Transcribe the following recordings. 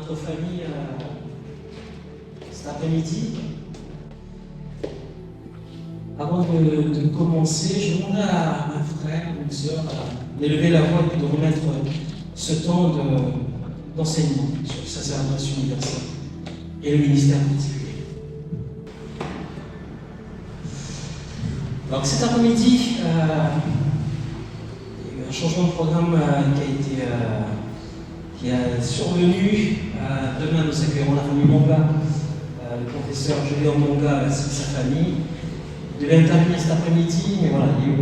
notre famille cet après-midi. Avant de commencer, je demande à un frère ou une sœur d'élever la voix et de remettre ce temps d'enseignement sur le sacerdoce universel et le ministère particulier. Donc cet après-midi, il y a eu un changement de programme qui est survenu. Demain, nous accueillerons la famille Monga, le professeur Julien Monga ainsi que sa famille. Il devait intervenir cet après-midi, mais voilà, il y a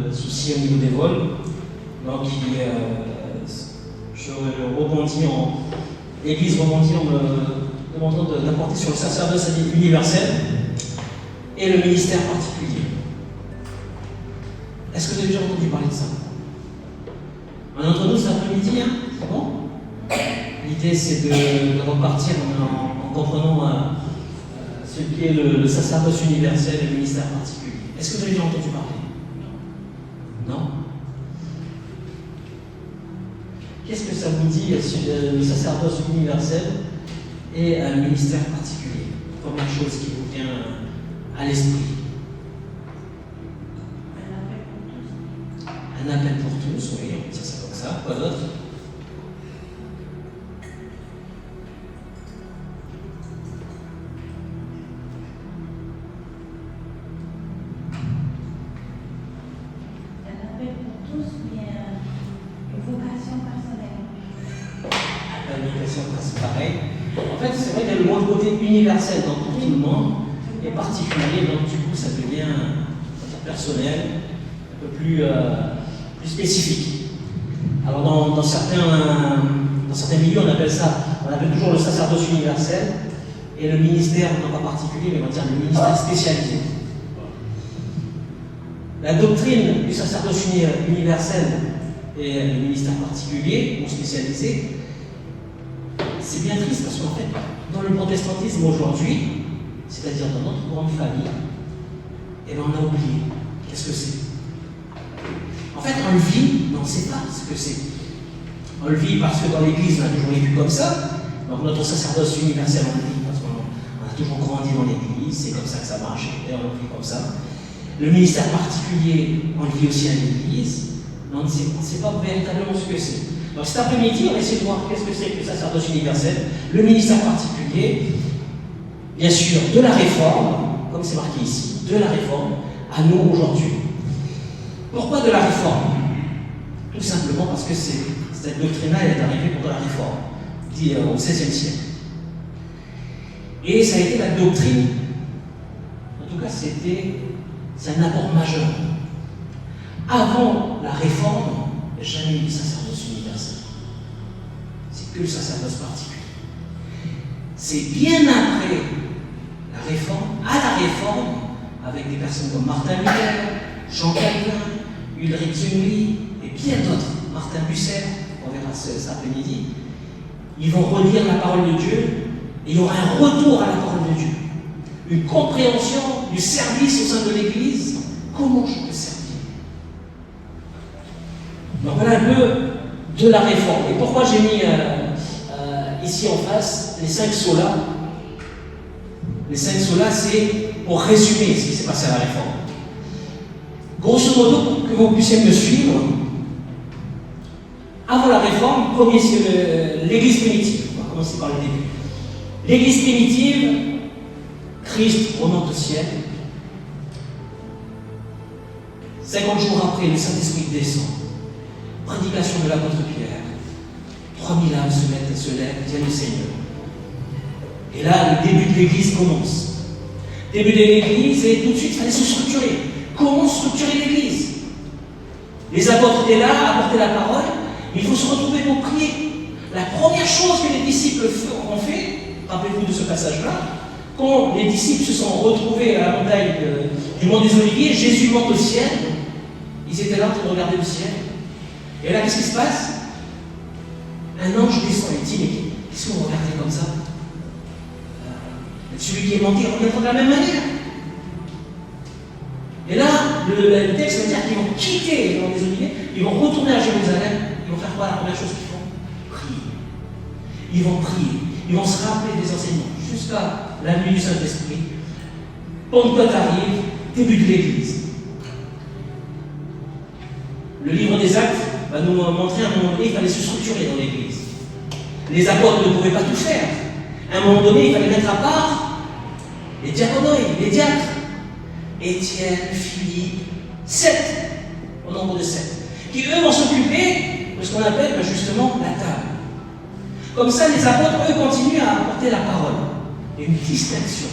eu souci au niveau des vols. Donc, l'Église rebondit en me demandant d'apporter sur le sacerdoce universel et le ministère particulier. Est-ce que vous avez déjà entendu parler de ça? Un d'entre nous cet après-midi, hein? C'est bon? L'idée, c'est de repartir en comprenant ce qu'est le sacerdoce universel et le ministère particulier. Est-ce que vous avez déjà entendu parler? Non? Qu'est-ce que ça vous dit, le sacerdoce universel et le ministère particulier? Première chose qui vous vient à l'esprit. Un appel pour tous, oui, on peut dire ça comme ça. Quoi d'autre? Universel dans tout le monde et particulier, donc du coup ça devient personnel, un peu plus spécifique. Alors dans certains milieux on appelle toujours le sacerdoce universel et le ministère, non pas particulier, mais on va dire le ministère spécialisé. La doctrine du sacerdoce universel et le ministère particulier ou spécialisé, c'est bien triste parce qu'en fait, dans le protestantisme aujourd'hui, c'est-à-dire dans notre grande famille, on a oublié. Qu'est-ce que c'est? En fait, on le vit, mais on ne sait pas ce que c'est. On le vit parce que dans l'Église, on a toujours vécu comme ça. Donc notre sacerdoce universel, on le vit parce qu'on a toujours grandi dans l'Église, c'est comme ça que ça marche, et on le vit comme ça. Le ministère particulier, on le vit aussi à l'Église, mais on ne sait pas véritablement ce que c'est. Donc cet après-midi, on va essayer de voir qu'est-ce que c'est que le sacerdoce universel, le ministère particulier, bien sûr, de la réforme, comme c'est marqué ici, de la réforme à nous aujourd'hui. Pourquoi de la réforme? Tout simplement parce que cette doctrine-là est arrivée pour la réforme, dit au XVIe siècle. Et ça a été la doctrine, en tout cas c'est un apport majeur. Avant la réforme, il n'y a jamais eu de sacerdoce universel. C'est que le sacerdoce particulier. C'est bien après la réforme, à la réforme, avec des personnes comme Martin Luther, Jean Calvin, Ulrich Zwingli et bien d'autres, Martin Bucer, on verra cet après-midi, ils vont relire la parole de Dieu et il y aura un retour à la parole de Dieu. Une compréhension du service au sein de l'Église. Comment je peux servir? Donc voilà un peu de la réforme. Et pourquoi j'ai mis ici en face les 5 solas? Les 5 solas, c'est pour résumer ce qui s'est passé à la réforme. Grosso modo, pour que vous puissiez me suivre, avant la réforme, premier c'est l'Église primitive. On va commencer par le début. L'Église primitive, Christ remonte au ciel. 50 jours après, le Saint-Esprit descend. Prédication de l'apôtre Pierre. 3000 âmes se lèvent, viennent au Seigneur. Et là, le début de l'Église commence. Début de l'Église, et tout de suite, il fallait se structurer. Comment structurer l'Église? Les apôtres étaient là, apportaient la parole. Il faut se retrouver pour prier. La première chose que les disciples ont fait, rappelez-vous de ce passage-là, quand les disciples se sont retrouvés à la montagne du Mont des Oliviers, Jésus monte au ciel. Ils étaient là en train de regarder le ciel. Et là, qu'est-ce qui se passe? Un ange descend et dit, mais qu'est-ce que vous regardez comme ça? Celui qui est monté reviendra de la même manière. Et là, le texte va dire qu'ils vont quitter les Oliviers, ils vont retourner à Jérusalem, ils vont faire quoi? La première chose qu'ils font? Prier. Ils vont prier. ils vont se rappeler des enseignements jusqu'à la nuit du Saint-Esprit. Pentecôte arrive, début de l'Église. Le livre des Actes va nous montrer à un moment donné, il fallait se structurer dans l'Église. Les apôtres ne pouvaient pas tout faire. À un moment donné, il fallait mettre à part les diaconoi, les diacres. Étienne, Philippe, 7, au nombre de 7, qui eux vont s'occuper de ce qu'on appelle justement la table. Comme ça, les apôtres, eux, continuent à apporter la parole. Il y a une distinction.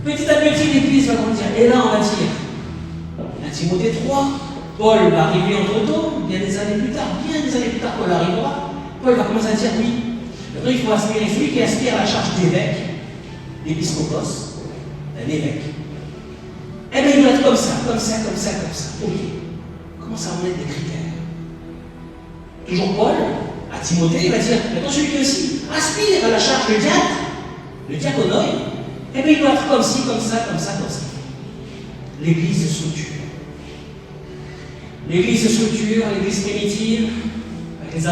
Petit à petit, l'Église va grandir. Et là, on va dire, à Timothée 3, Paul va arriver entre-temps, bien des années plus tard, Paul arrivera. Paul va commencer à dire oui. Maintenant, il faut aspirer, celui qui aspire à la charge d'évêque, l'épiscopos, un évêque. Eh bien, il doit être comme ça. Ok. Comment ça va mettre des critères? Toujours Paul, à Timothée, il va dire, maintenant celui qui aussi aspire à la charge de diacre, le diaconoi, eh bien, il doit être comme ci, comme ça. L'Église se structure. L'Église primitive, avec les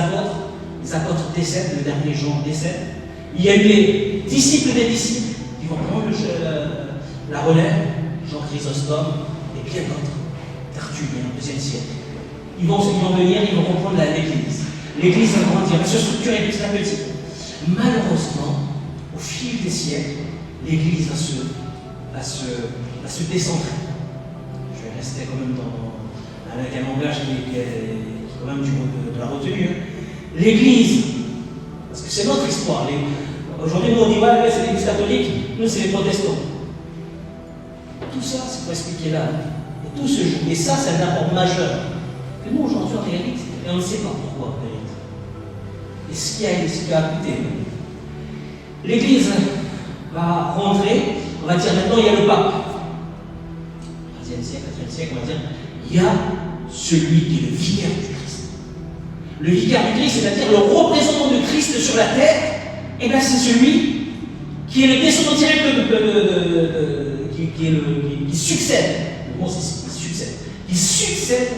apôtres décèdent, le dernier jour décède. Il y a eu les disciples des disciples qui vont prendre la relève, Jean Chrysostome et bien d'autres, Tertullien, 2e siècle. Ils vont venir, ils vont comprendre l'Église. L'Église va grandir, va se structurer petit à petit. Malheureusement, au fil des siècles, l'Église va se décentrer. Je vais rester quand même avec un langage qui est quand même de la retenue. L'Église, parce que c'est notre histoire. Aujourd'hui, nous on dit ouais, c'est l'Église catholique, nous c'est les protestants. Tout ça, c'est pour expliquer là. Et tout se joue. Et ça, c'est un apport majeur. Que nous aujourd'hui on hérite, et on ne sait pas pourquoi on hérite. Et ce qui a coûté. L'Église va rentrer, on va dire maintenant il y a le pape. 3e siècle, 4e siècle, on va dire, il y a celui qui est le vicaire du Christ. Le vicaire du Christ, c'est-à-dire le représentant de Christ sur la terre, et bien c'est celui qui est le descendant direct qui succède. Le mot c'est qui succède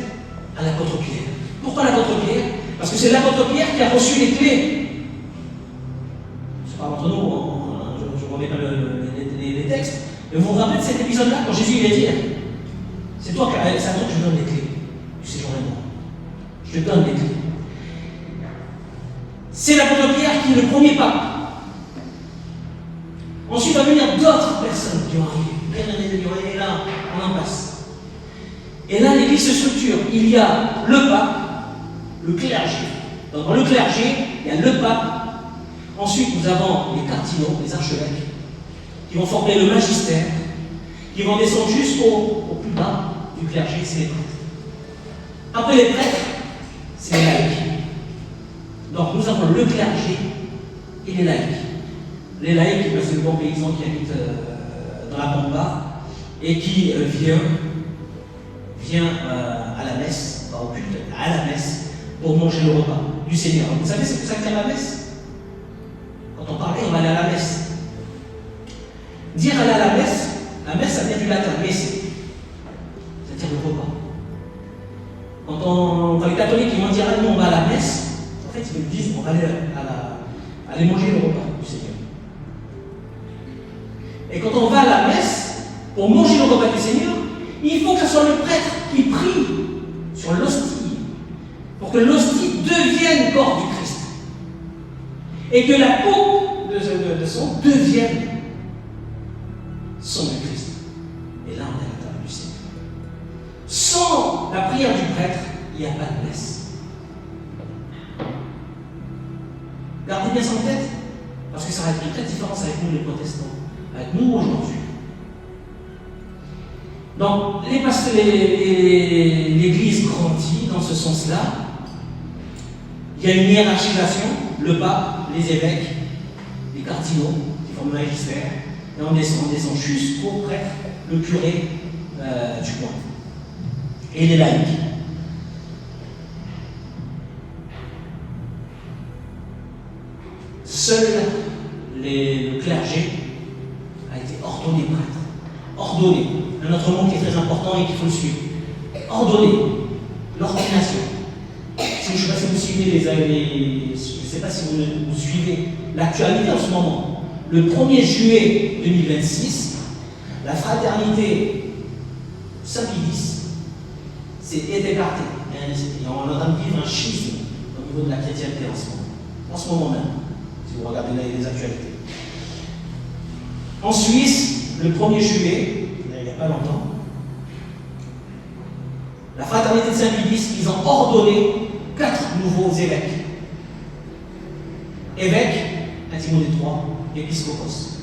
à l'apôtre Pierre. Pourquoi l'apôtre Pierre? Parce que c'est l'apôtre Pierre qui a reçu les clés. C'est pas entre nous, je ne remets pas les textes, mais vous vous rappelez de cet épisode-là quand Jésus il a dit c'est à toi que je donne les clés du séjour et moi. Je te donne les clés. C'est l'apôtre Pierre qui est le premier pape. Ensuite va venir d'autres personnes qui vont arriver. Et là, on en passe. Et là, l'Église se structure. Il y a le pape, le clergé. Donc, dans le clergé, il y a le pape. Ensuite, nous avons les cardinaux, les archevêques, qui vont former le magistère, qui vont descendre jusqu'au plus bas du clergé, c'est les prêtres. Après les prêtres, c'est les laïcs. Donc, nous avons le clergé et les laïcs. Les laïcs, c'est le bon paysan qui habite dans la pampa et qui vient à la messe, pas au culte, à la messe, pour manger le repas du Seigneur. Vous savez, c'est pour ça qu'il y a la messe. Quand on parlait, on va aller à la messe. Dire aller à la messe, ça vient du latin, messe, c'est-à-dire le repas. Quand les catholiques ils vont dire ah, nous on va à la messe, en fait ils me disent on va aller manger le repas du Seigneur. Et quand on va à la messe, pour manger le repas du Seigneur, il faut que ce soit le prêtre qui prie sur l'hostie, pour que l'hostie devienne corps du Christ. Et que la coupe de sang devienne sang du Christ. Et là, on est à la table du Seigneur. Sans la prière du prêtre, il n'y a pas de messe. Gardez bien ça en tête, parce que ça va être une vraie différence avec nous les protestants, avec nous aujourd'hui. Donc, l'Église grandit dans ce sens-là. Il y a une hiérarchisation, le pape, les évêques, les cardinaux qui forment le magistère, et on descend jusqu'au prêtre, le curé du coin, et les laïcs. Seul le clergé a été ordonné prêtre. Ordonné. Un autre mot qui est très important et qu'il faut le suivre. Ordonné. L'ordination. C'est je ne sais pas si vous suivez je sais pas si vous suivez l'actualité en ce moment. Le 1er juillet 2026, la fraternité Saint-Pilice est écartée. Et on est en train de vivre un schisme au niveau de la chrétienté en ce moment même, si vous regardez les actualités. En Suisse, le 1er juillet, il n'y a pas longtemps, la fraternité de Saint-Pilice, ils ont ordonné 4 nouveaux évêques. Évêque, un Timothée 3, épiscopos.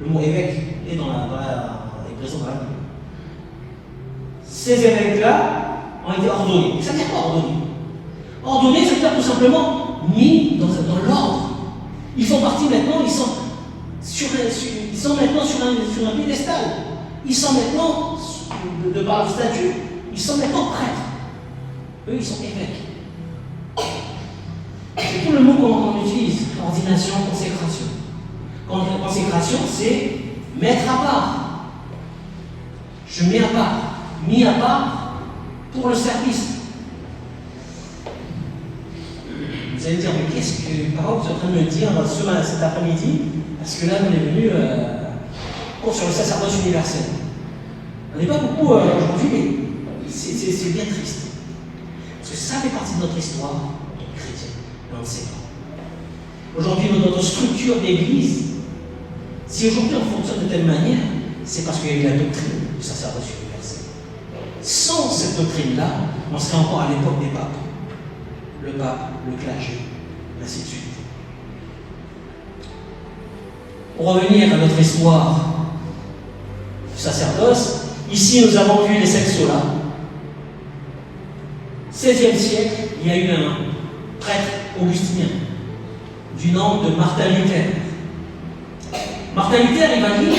Le mot évêque est présent dans la Bible. Ces évêques-là ont été ordonnés. Ça veut dire quoi ordonnés? Ordonnés, ça veut dire tout simplement mis dans l'ordre. Ils font partie maintenant, ils sont maintenant sur un piédestal. Ils sont maintenant, de par leur statut, ils sont maintenant prêtres. Eux, ils sont évêques. C'est tout le mot qu'on utilise. Ordination, consécration. Consécration, c'est mettre à part. Je mets à part. Mis à part pour le service. Vous allez dire, mais qu'est-ce que Parole est en train de me dire cet après-midi? Parce que là, on est venu sur le sacerdoce universel. On n'est pas beaucoup aujourd'hui, mais c'est bien triste. Parce que ça fait partie de notre histoire chrétienne, mais on ne sait pas. Aujourd'hui, dans notre structure d'église, si aujourd'hui on fonctionne de telle manière, c'est parce qu'il y a eu la doctrine du sacerdoce universel. Sans cette doctrine-là, on serait encore à l'époque des papes. Le pape, le clergé, ainsi de suite. Pour revenir à notre histoire du sacerdoce, ici nous avons vu les 5 solas. 16e siècle, il y a eu un prêtre augustinien du nom de Martin Luther. Martin Luther, il va lire,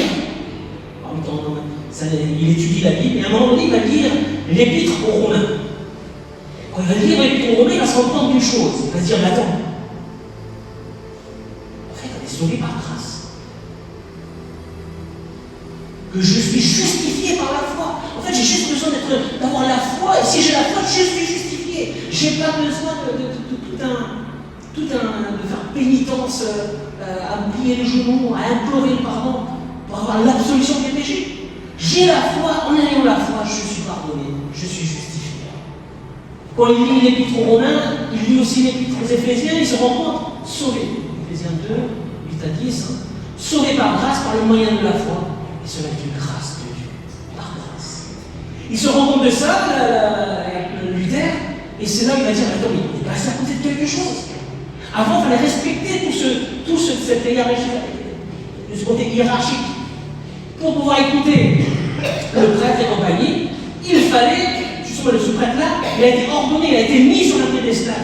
il étudie la Bible, et à un moment donné, il va lire l'épître aux Romains. Quand il va lire l'épître aux Romains, il va se rendre compte d'une chose. Il va se dire, mais attends, en fait, on est sauvé par grâce. Que je suis justifié par la foi. En fait, j'ai juste besoin d'avoir la foi, et si j'ai la foi, je suis justifié. Je n'ai pas besoin de faire pénitence, à me plier les genoux, à implorer le pardon pour avoir l'absolution des péchés. J'ai la foi, en ayant la foi, je suis pardonné, je suis justifié. Quand il lit l'épître aux Romains, il lit aussi l'épître aux Éphésiens, il se rend compte, sauvé. Éphésiens 2, 8 à 10, sauvé par grâce, par le moyen de la foi. Et cela est une grâce de Dieu, par grâce. Il se rend compte de ça, Luther, et c'est là qu'il va dire, attends, il est passé à côté de quelque chose. Avant, il fallait respecter cette hiérarchie, ce côté hiérarchique. Pour pouvoir écouter le prêtre et compagnie, il fallait, justement, ce prêtre-là, il a été ordonné, il a été mis sur le piédestal.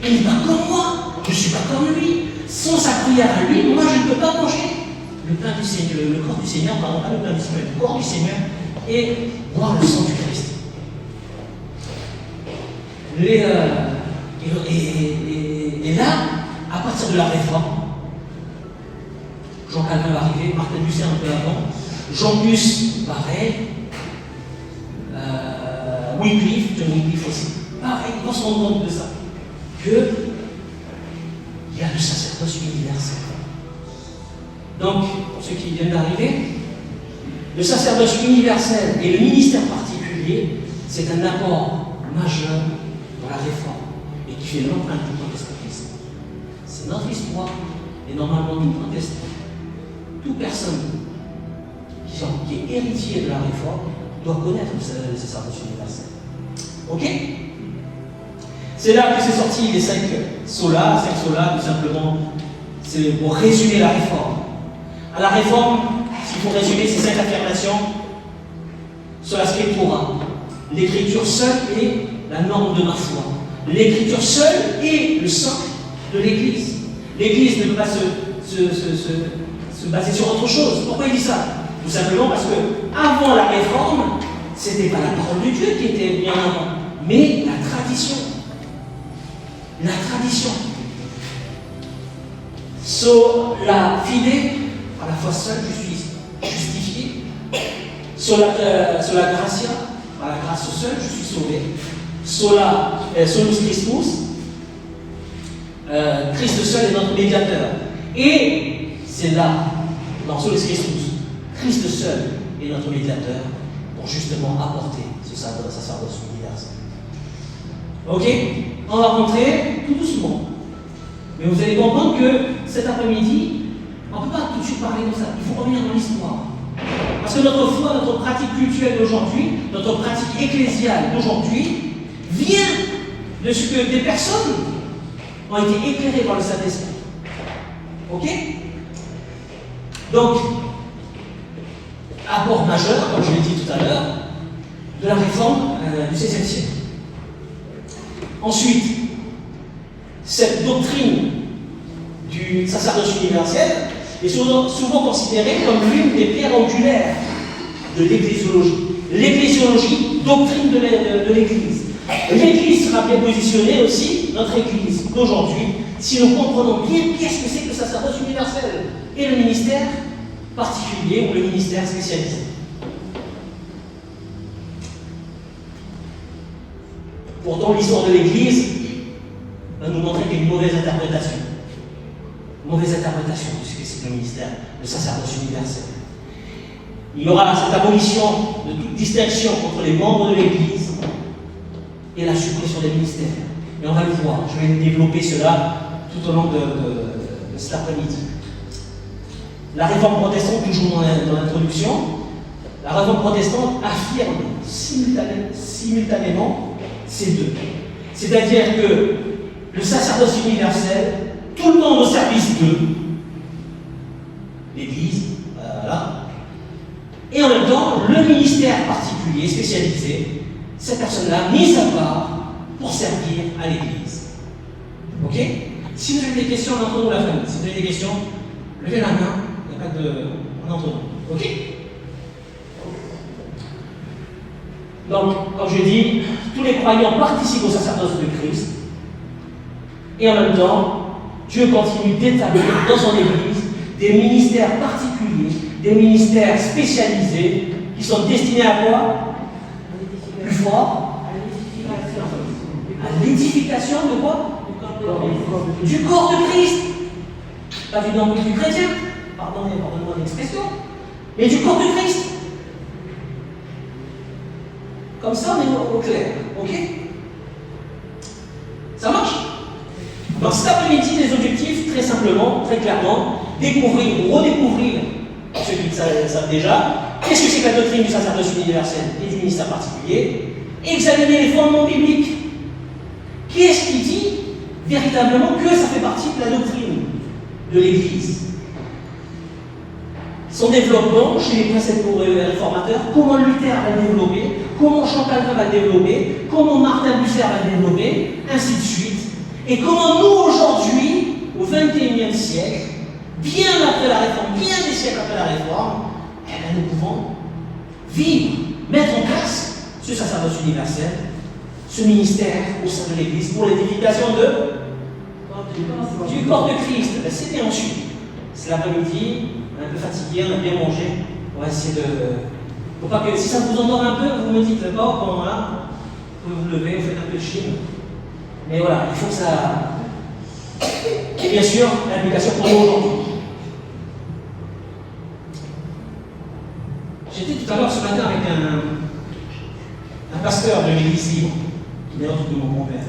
Il n'est pas comme moi, je ne suis pas comme lui. Sans sa prière à lui, moi, je ne peux pas manger le pain du Seigneur, le corps du Seigneur, pardon, pas le pain du Seigneur, le corps du Seigneur, et boire le sang du Christ. Et là, à partir de la réforme, Jean Calvin va arriver, Martin Luther un peu avant, Jean Hus, pareil, Wycliffe, John Wycliffe aussi, pareil, ils vont se rendre compte de ça, qu'il y a le sacerdoce universel. Donc, pour ceux qui viennent d'arriver, le sacerdoce universel et le ministère particulier, c'est un apport majeur dans la réforme et qui fait l'empreinte du protestantisme. C'est notre histoire et normalement tout protestant, toute personne qui est héritier de la réforme doit connaître le sacerdoce universel. Ok? C'est là que c'est sorti les 5 solas, tout simplement, c'est pour résumer la réforme. À la réforme, s'il faut résumer ces 5 affirmations, sur la scriptura, l'écriture seule est la norme de ma foi. L'écriture seule est le socle de l'Église. L'Église ne peut pas se baser sur autre chose. Pourquoi il dit ça? Tout simplement parce que avant la réforme, ce n'était pas la parole de Dieu qui était bien avant, mais la tradition. La tradition. La fide, par la foi seule, je suis justifié. Sur la gratia, par la grâce seule, je suis sauvé. solus Christus, Christ seul est notre médiateur. Et c'est là, dans solus Christus, Christ seul est notre médiateur pour justement apporter ce sacerdoce universel. Ok? On va rentrer tout doucement. Mais vous allez comprendre que cet après-midi, on ne peut pas tout de suite parler de ça. Il faut revenir dans l'histoire. Parce que notre foi, notre pratique cultuelle d'aujourd'hui, notre pratique ecclésiale d'aujourd'hui, vient de ce que des personnes ont été éclairées par le Saint-Esprit. Ok? Donc, apport majeur, comme je l'ai dit tout à l'heure, de la réforme du XVIe siècle. Ensuite, cette doctrine du sacerdoce universel est souvent considérée comme l'une des pierres angulaires de l'ecclésiologie. L'ecclésiologie, doctrine de l'Église. L'Église sera bien positionnée aussi, notre Église d'aujourd'hui, si nous comprenons bien qu'est-ce que c'est que le sacerdoce universel et le ministère particulier ou le ministère spécialisé. Pourtant, l'histoire de l'Église va nous montrer qu'il y a une mauvaise interprétation. Mauvaise interprétation de ce que c'est que le ministère, le sacerdoce universel. Il y aura cette abolition de toute distinction entre les membres de l'Église et la suppression des ministères. Et on va le voir, je vais développer cela tout au long de cet après-midi. La réforme protestante, toujours dans l'introduction, la réforme protestante affirme simultanément ces deux. C'est-à-dire que le sacerdoce universel, tout le monde au service de l'Église, voilà, et en même temps, le ministère particulier, spécialisé, cette personne-là, mise à part pour servir à l'Église. Ok? Si vous avez des questions entre nous, la famille, si vous avez des questions, levez la main, il n'y a pas de. Entre nous. Ok? Donc, comme je dis, tous les croyants participent au sacerdoce de Christ, et en même temps, Dieu continue d'établir dans son Église des ministères particuliers, des ministères spécialisés, qui sont destinés à quoi? Plus fort? À l'édification de quoi? Du corps de Christ. Pas du nombre du chrétien, pardonnez-moi l'expression, mais du corps de Christ. Comme ça, on est au clair, ok? Ça marche? Donc cet après-midi, les objectifs, très simplement, très clairement, découvrir ou redécouvrir, pour ceux qui le savent déjà, qu'est-ce que c'est que la doctrine du sacerdoce universel et du ministère particulier, examiner les fondements bibliques. Qui est-ce qui dit véritablement que ça fait partie de la doctrine de l'Église? Son développement chez les principaux réformateurs, comment Luther va le développer, comment Chantal va le développer, comment Martin Luther va le développer, ainsi de suite. Et comment nous, aujourd'hui, au XXIe siècle, bien après la Réforme, bien des siècles après la Réforme, eh bien, nous pouvons vivre, mettre en place ce sacerdoce universel, ce ministère au sein de l'Église pour l'édification du corps de Christ. Ben, c'est bien ensuite. C'est l'après-midi, on est un peu fatigué, on a bien mangé. On va essayer de. Faut pas que, si ça vous endort un peu, vous me dites pas, comment là, vous pouvez vous lever, vous faites un peu de chine. Mais voilà, il faut que ça. Et bien sûr, l'implication pour nous aujourd'hui. J'étais tout à l'heure ce matin avec un pasteur de l'église libre, qui est l'autre de mon grand-père.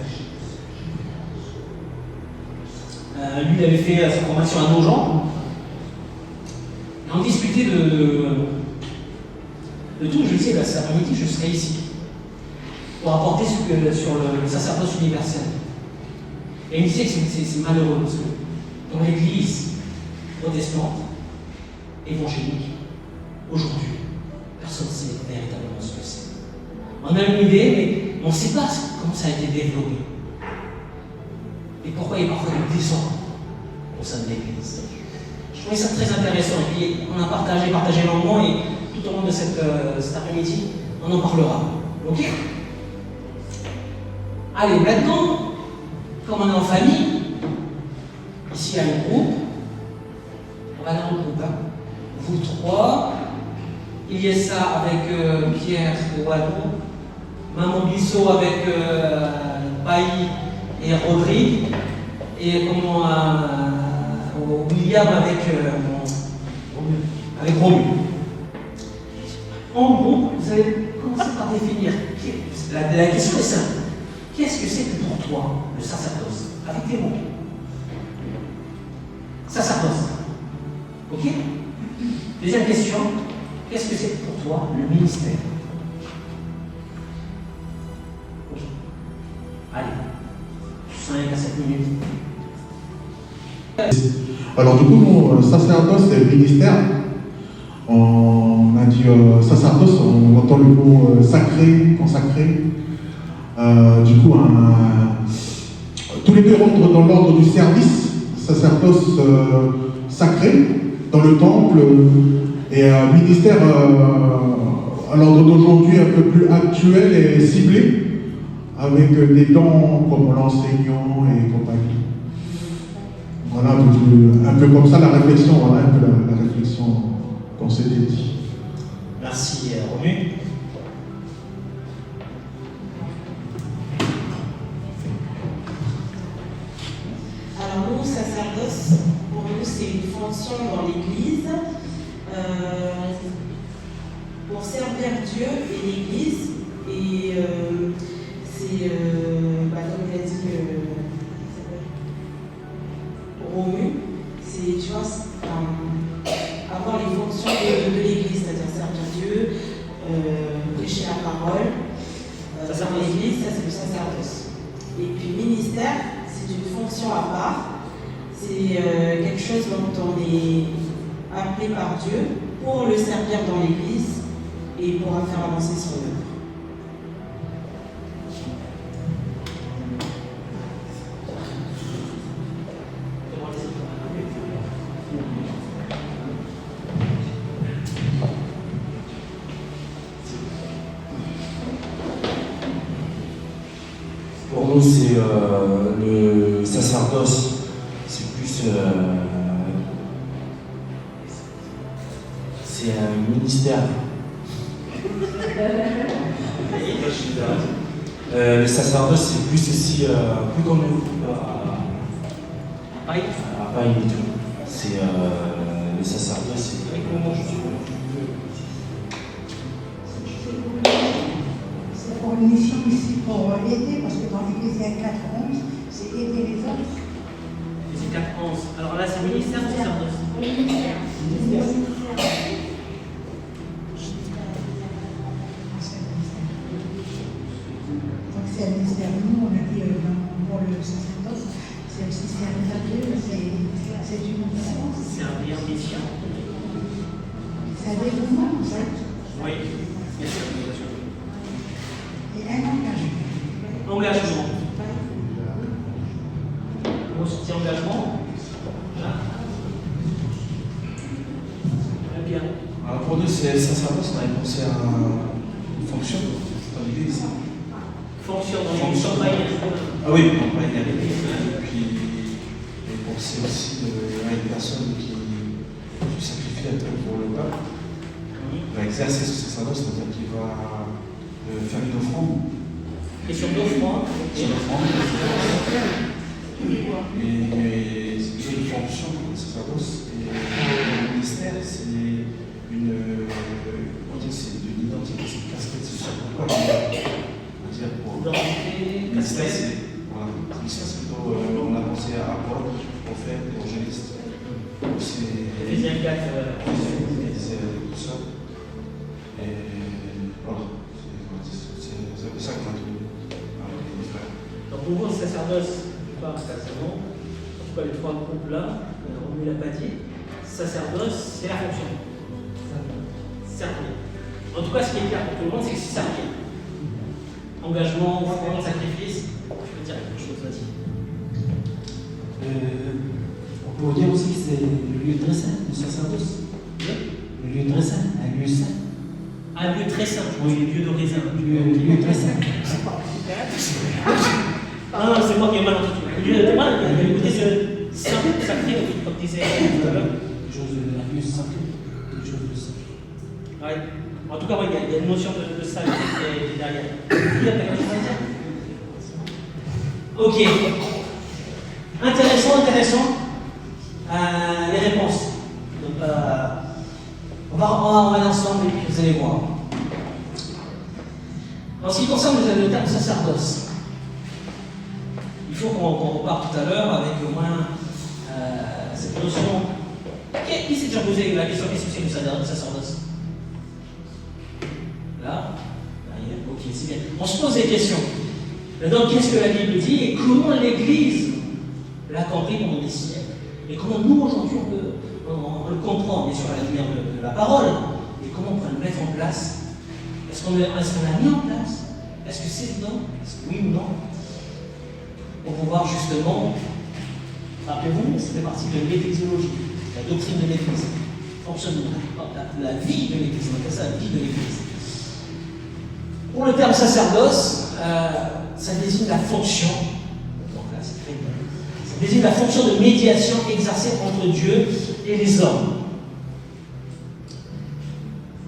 Lui, il avait fait sa formation à Nogent. Et on discutait de tout. Je lui disais, cet après-midi, je serai ici pour apporter sur le sacerdoce universel. Et il me disait que c'est malheureux parce que dans l'église protestante, évangélique, aujourd'hui, personne ne sait véritablement ce que c'est. On a une idée, mais on ne sait pas comment ça a été développé. Et pourquoi il y a parfois des désordres au sein de l'église. Je trouvais ça très intéressant. Et puis on a partagé longuement et tout au long de cet après-midi, on en parlera. Ok? Allez, maintenant, comme on est en famille, ici il y a un groupe, on va aller dans le groupe. Hein. Vous trois, il y a ça avec Pierre Ouadou, Maman Bissot avec Paï et Rodrigue, et comment William avec Romu. En gros, vous allez commencer par définir. La question est simple. Qu'est-ce que c'est que pour toi le sacerdoce? Avec tes mots. Sacerdoce. Ok? Deuxième question. Qu'est-ce que c'est que pour toi le ministère? Ok. Allez. 5 à 7 minutes. Alors du coup, mon sacerdoce et ministère, on a dit sacerdoce, on entend le mot sacré, consacré. Du coup, tous les deux rentrent dans l'ordre du service, sacerdoce sacré, dans le temple, et ministère à l'ordre d'aujourd'hui un peu plus actuel et ciblé, avec des dons comme l'enseignant et compagnie. Voilà, un peu comme ça la réflexion, voilà un peu la réflexion qu'on s'était dit. Merci Romu. Alors nous, sacerdoce, pour nous, c'est une fonction dans l'Église pour servir Dieu et l'Église. Et c'est, comme il a dit Romu, c'est, tu vois, avoir les fonctions de l'Église, c'est-à-dire servir Dieu, prêcher la parole dans l'Église, ça c'est le sacerdoce. Et puis ministère, c'est une fonction à part, c'est quelque chose dont on est appelé par Dieu pour le servir dans l'Église et pour faire avancer son œuvre. Pour nous, c'est le sacerdoce, c'est plus c'est un ministère. Le sacerdoce, c'est plus aussi, plus comme nous, à Paris et tout. C'est le sacerdoce, c'est très comment je suis. C'est pour une mission ici, pour aider, parce que dans l'Église, il y a 4-11, c'est aider les autres. C'est 4-11. Alors là, c'est ministère ou sacerdoce? Ministère. Donc c'est un ministère. Nous, on a dit pour le sacerdoce, c'est aussi servir à Dieu, c'est une mission. Servir mission. C'est un dévouement, en fait. Oui, bien sûr. Et un engagement. Engagement. Moi, je dis engagement. Là. Très bien. Alors pour nous, c'est le sacerdoce, on avait pensé à une fonction dans l'église. Fonction dans l'église. Ah oui, on va y aller. Et puis, on pensait aussi à une personne qui se sacrifie un peu pour le peuple. Va exercer ce sacerdoce, c'est-à-dire qu'il va faire une offrande. Et sur l'offrande. Sur l'offrande. Et c'est une fonction pour le sacerdoce. Et le ministère, c'est une identité, c'est une casquette, c'est ça. Pourquoi on va dire pour Identité, ministère, casquette. c'est voilà, ministère, c'est plutôt on a pensé à apôtre, prophète, évangéliste. C'est Éphésiens 4. tout ça. Et voilà, c'est un peu ça qu'on a trouvé avec les frères. Donc pour vous, le sacerdoce, je parle sincèrement, en tout cas les trois groupes-là, Romu l'a pas dit, sacerdoce, c'est la fonction. Servir. En tout cas, ce qui est clair pour tout le monde, c'est que c'est servir. Engagement, offrande, sacrifice, je peux dire quelque chose, vas-y. On peut dire aussi que c'est le lieu très saint, le sacerdoce. Le lieu très saint, un lieu saint. Un lieu très saint, oui, lieu de raisin. Le lieu très saint. Ah non, c'est moi qui ai mal entendu. Lieu de mal, il y a le côté saint, sacré, comme disait tout à l'heure. Quelque chose de un lieu sacré. Quelque chose de sacré. Ouais. En tout cas, il y a une notion de salut qui est derrière. Qui a quelque chose à dire? Ok. Intéressant. Les réponses. Donc, on va aller ensemble et puis vous allez voir. En ce qui concerne le terme sacerdoce, il faut qu'on reparte tout à l'heure avec au moins cette notion. Qui s'est déjà posé la question qu'est-ce que c'est le sacerdoce? Là, ok, c'est bien. On se pose des questions. Donc, qu'est-ce que la Bible dit et comment l'Église l'a compris pendant des siècles? Et comment nous, aujourd'hui, on le comprend, bien sûr, à la lumière de la parole, et comment on peut le mettre en place? Est-ce qu'on l'a mis en place? Est-ce que c'est non? Est-ce que oui ou non? Pour pouvoir justement, rappelez-vous, ça fait partie de l'ecclésiologie, la doctrine de l'Église, fonctionnement, la vie de l'Église, on appelle ça la vie de l'Église. Pour le terme sacerdoce, ça désigne la fonction, ça désigne la fonction de médiation exercée entre Dieu et les hommes.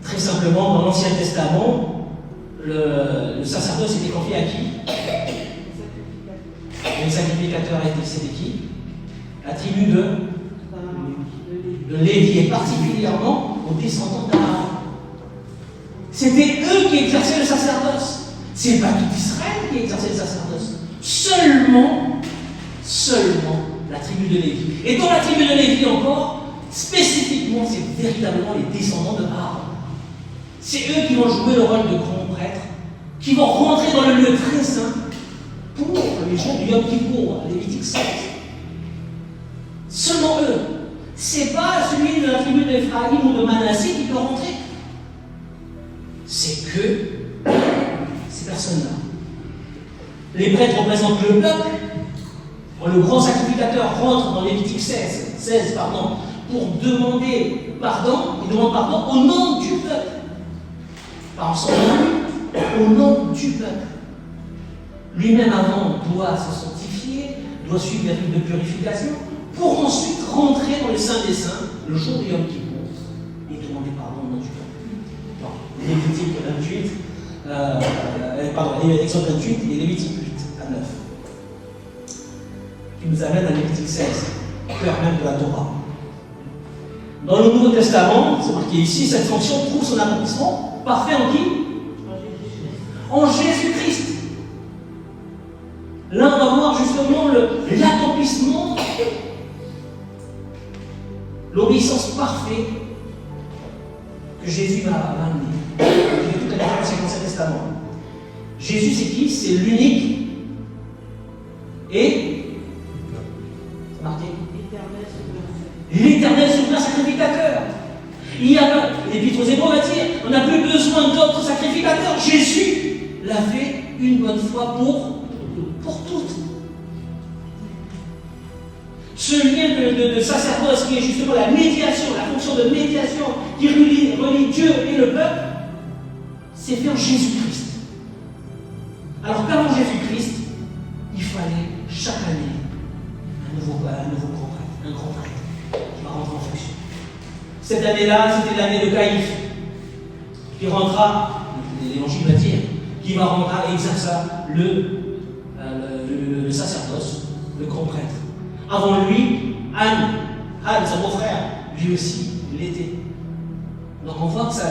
Très simplement, dans l'Ancien Testament, le sacerdoce était confié à qui? Le sacrificateur était qui? La tribu de Lévi, et particulièrement aux descendants d'Aaron. C'était eux qui exerçaient le sacerdoce. C'est pas tout Israël qui exerçait le sacerdoce. Seulement la tribu de Lévi. Et dans la tribu de Lévi encore, spécifiquement, c'est véritablement les descendants de Aaron. C'est eux qui vont jouer le rôle de grands prêtres, qui vont rentrer dans le lieu très saint pour les jours du Yom Kippour, Lévitique 7. Seulement eux. C'est pas celui de la tribu d'Éphraïm ou de Manassé qui peut rentrer. C'est que ces personnes-là. Les prêtres représentent le peuple. Le grand sacrificateur rentre dans Lévitique 16 pour demander pardon. Il demande pardon au nom du peuple. Pas en son nom, au nom du peuple. Lui-même avant doit se sanctifier, doit suivre les rites de purification, pour ensuite rentrer dans le Saint des Saints, le jour du Yom Kippour, et demander pardon au nom du peuple. Non, Lévitique 28, Exode 28 et Lévitique 8 à 9. Qui nous amène à Lévitique 16, cœur même de la Torah. Dans le Nouveau Testament, c'est marqué ici, cette fonction trouve son accomplissement parfait en qui? En Jésus-Christ. Là, on va voir justement l'accomplissement, l'obéissance parfaite que Jésus m'a amené. Je vais tout à l'heure dans l'Ancien Testament. Jésus, c'est qui? C'est l'unique et c'est marqué l'Éternel souverain sacrificateur. Il y a l'Épître aux Hébreux va dire, on n'a plus besoin d'autres sacrificateurs. Jésus l'a fait une bonne fois pour toutes. Ce lien de sacerdoce qui est justement la médiation, la fonction de médiation qui relie Dieu et le peuple, c'est fait en Jésus-Christ. Alors qu'avant Jésus-Christ, il fallait chaque année un nouveau grand prêtre, un grand prêtre qui va rentrer en fonction. Cette année-là, c'était l'année de Caïphe, qui rentra, l'évangile va dire, qui va rentrer et exerça le sacerdoce, le grand prêtre. Avant lui, Anne, son beau-frère, lui aussi, l'était. Donc on voit que ça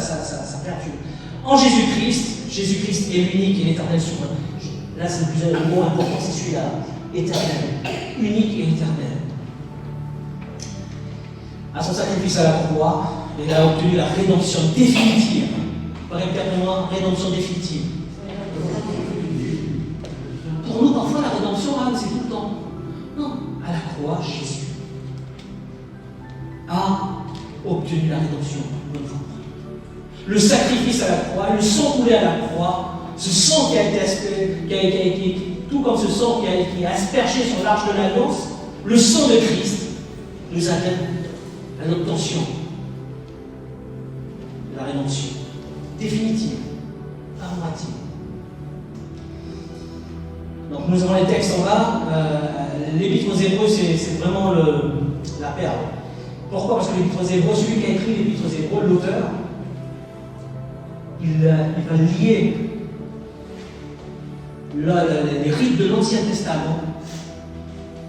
perdure. En Jésus-Christ est l'unique et l'éternel souverain. Là, c'est le mot important, c'est celui-là. Éternel. Unique et éternel. À son sacrifice à la croix, il a obtenu la rédemption définitive. Répétez-moi, rédemption définitive. Pour nous, parfois, la rédemption, c'est tout le temps. Non, à la croix, Jésus a obtenu la rédemption. Le sacrifice à la croix, le sang coulé à la croix, ce sang qui a été tout comme ce sang qui a aspergé sur l'arche de l'alliance, le sang de Christ nous amène à l'obtention de la rédemption définitive, affirmative. Donc nous avons les textes en bas. L'Épître aux Hébreux, c'est vraiment la perle. Pourquoi? Parce que l'Épître aux Hébreux, celui qui a écrit l'Épître aux Hébreux, l'auteur, il va lier les rites de l'Ancien Testament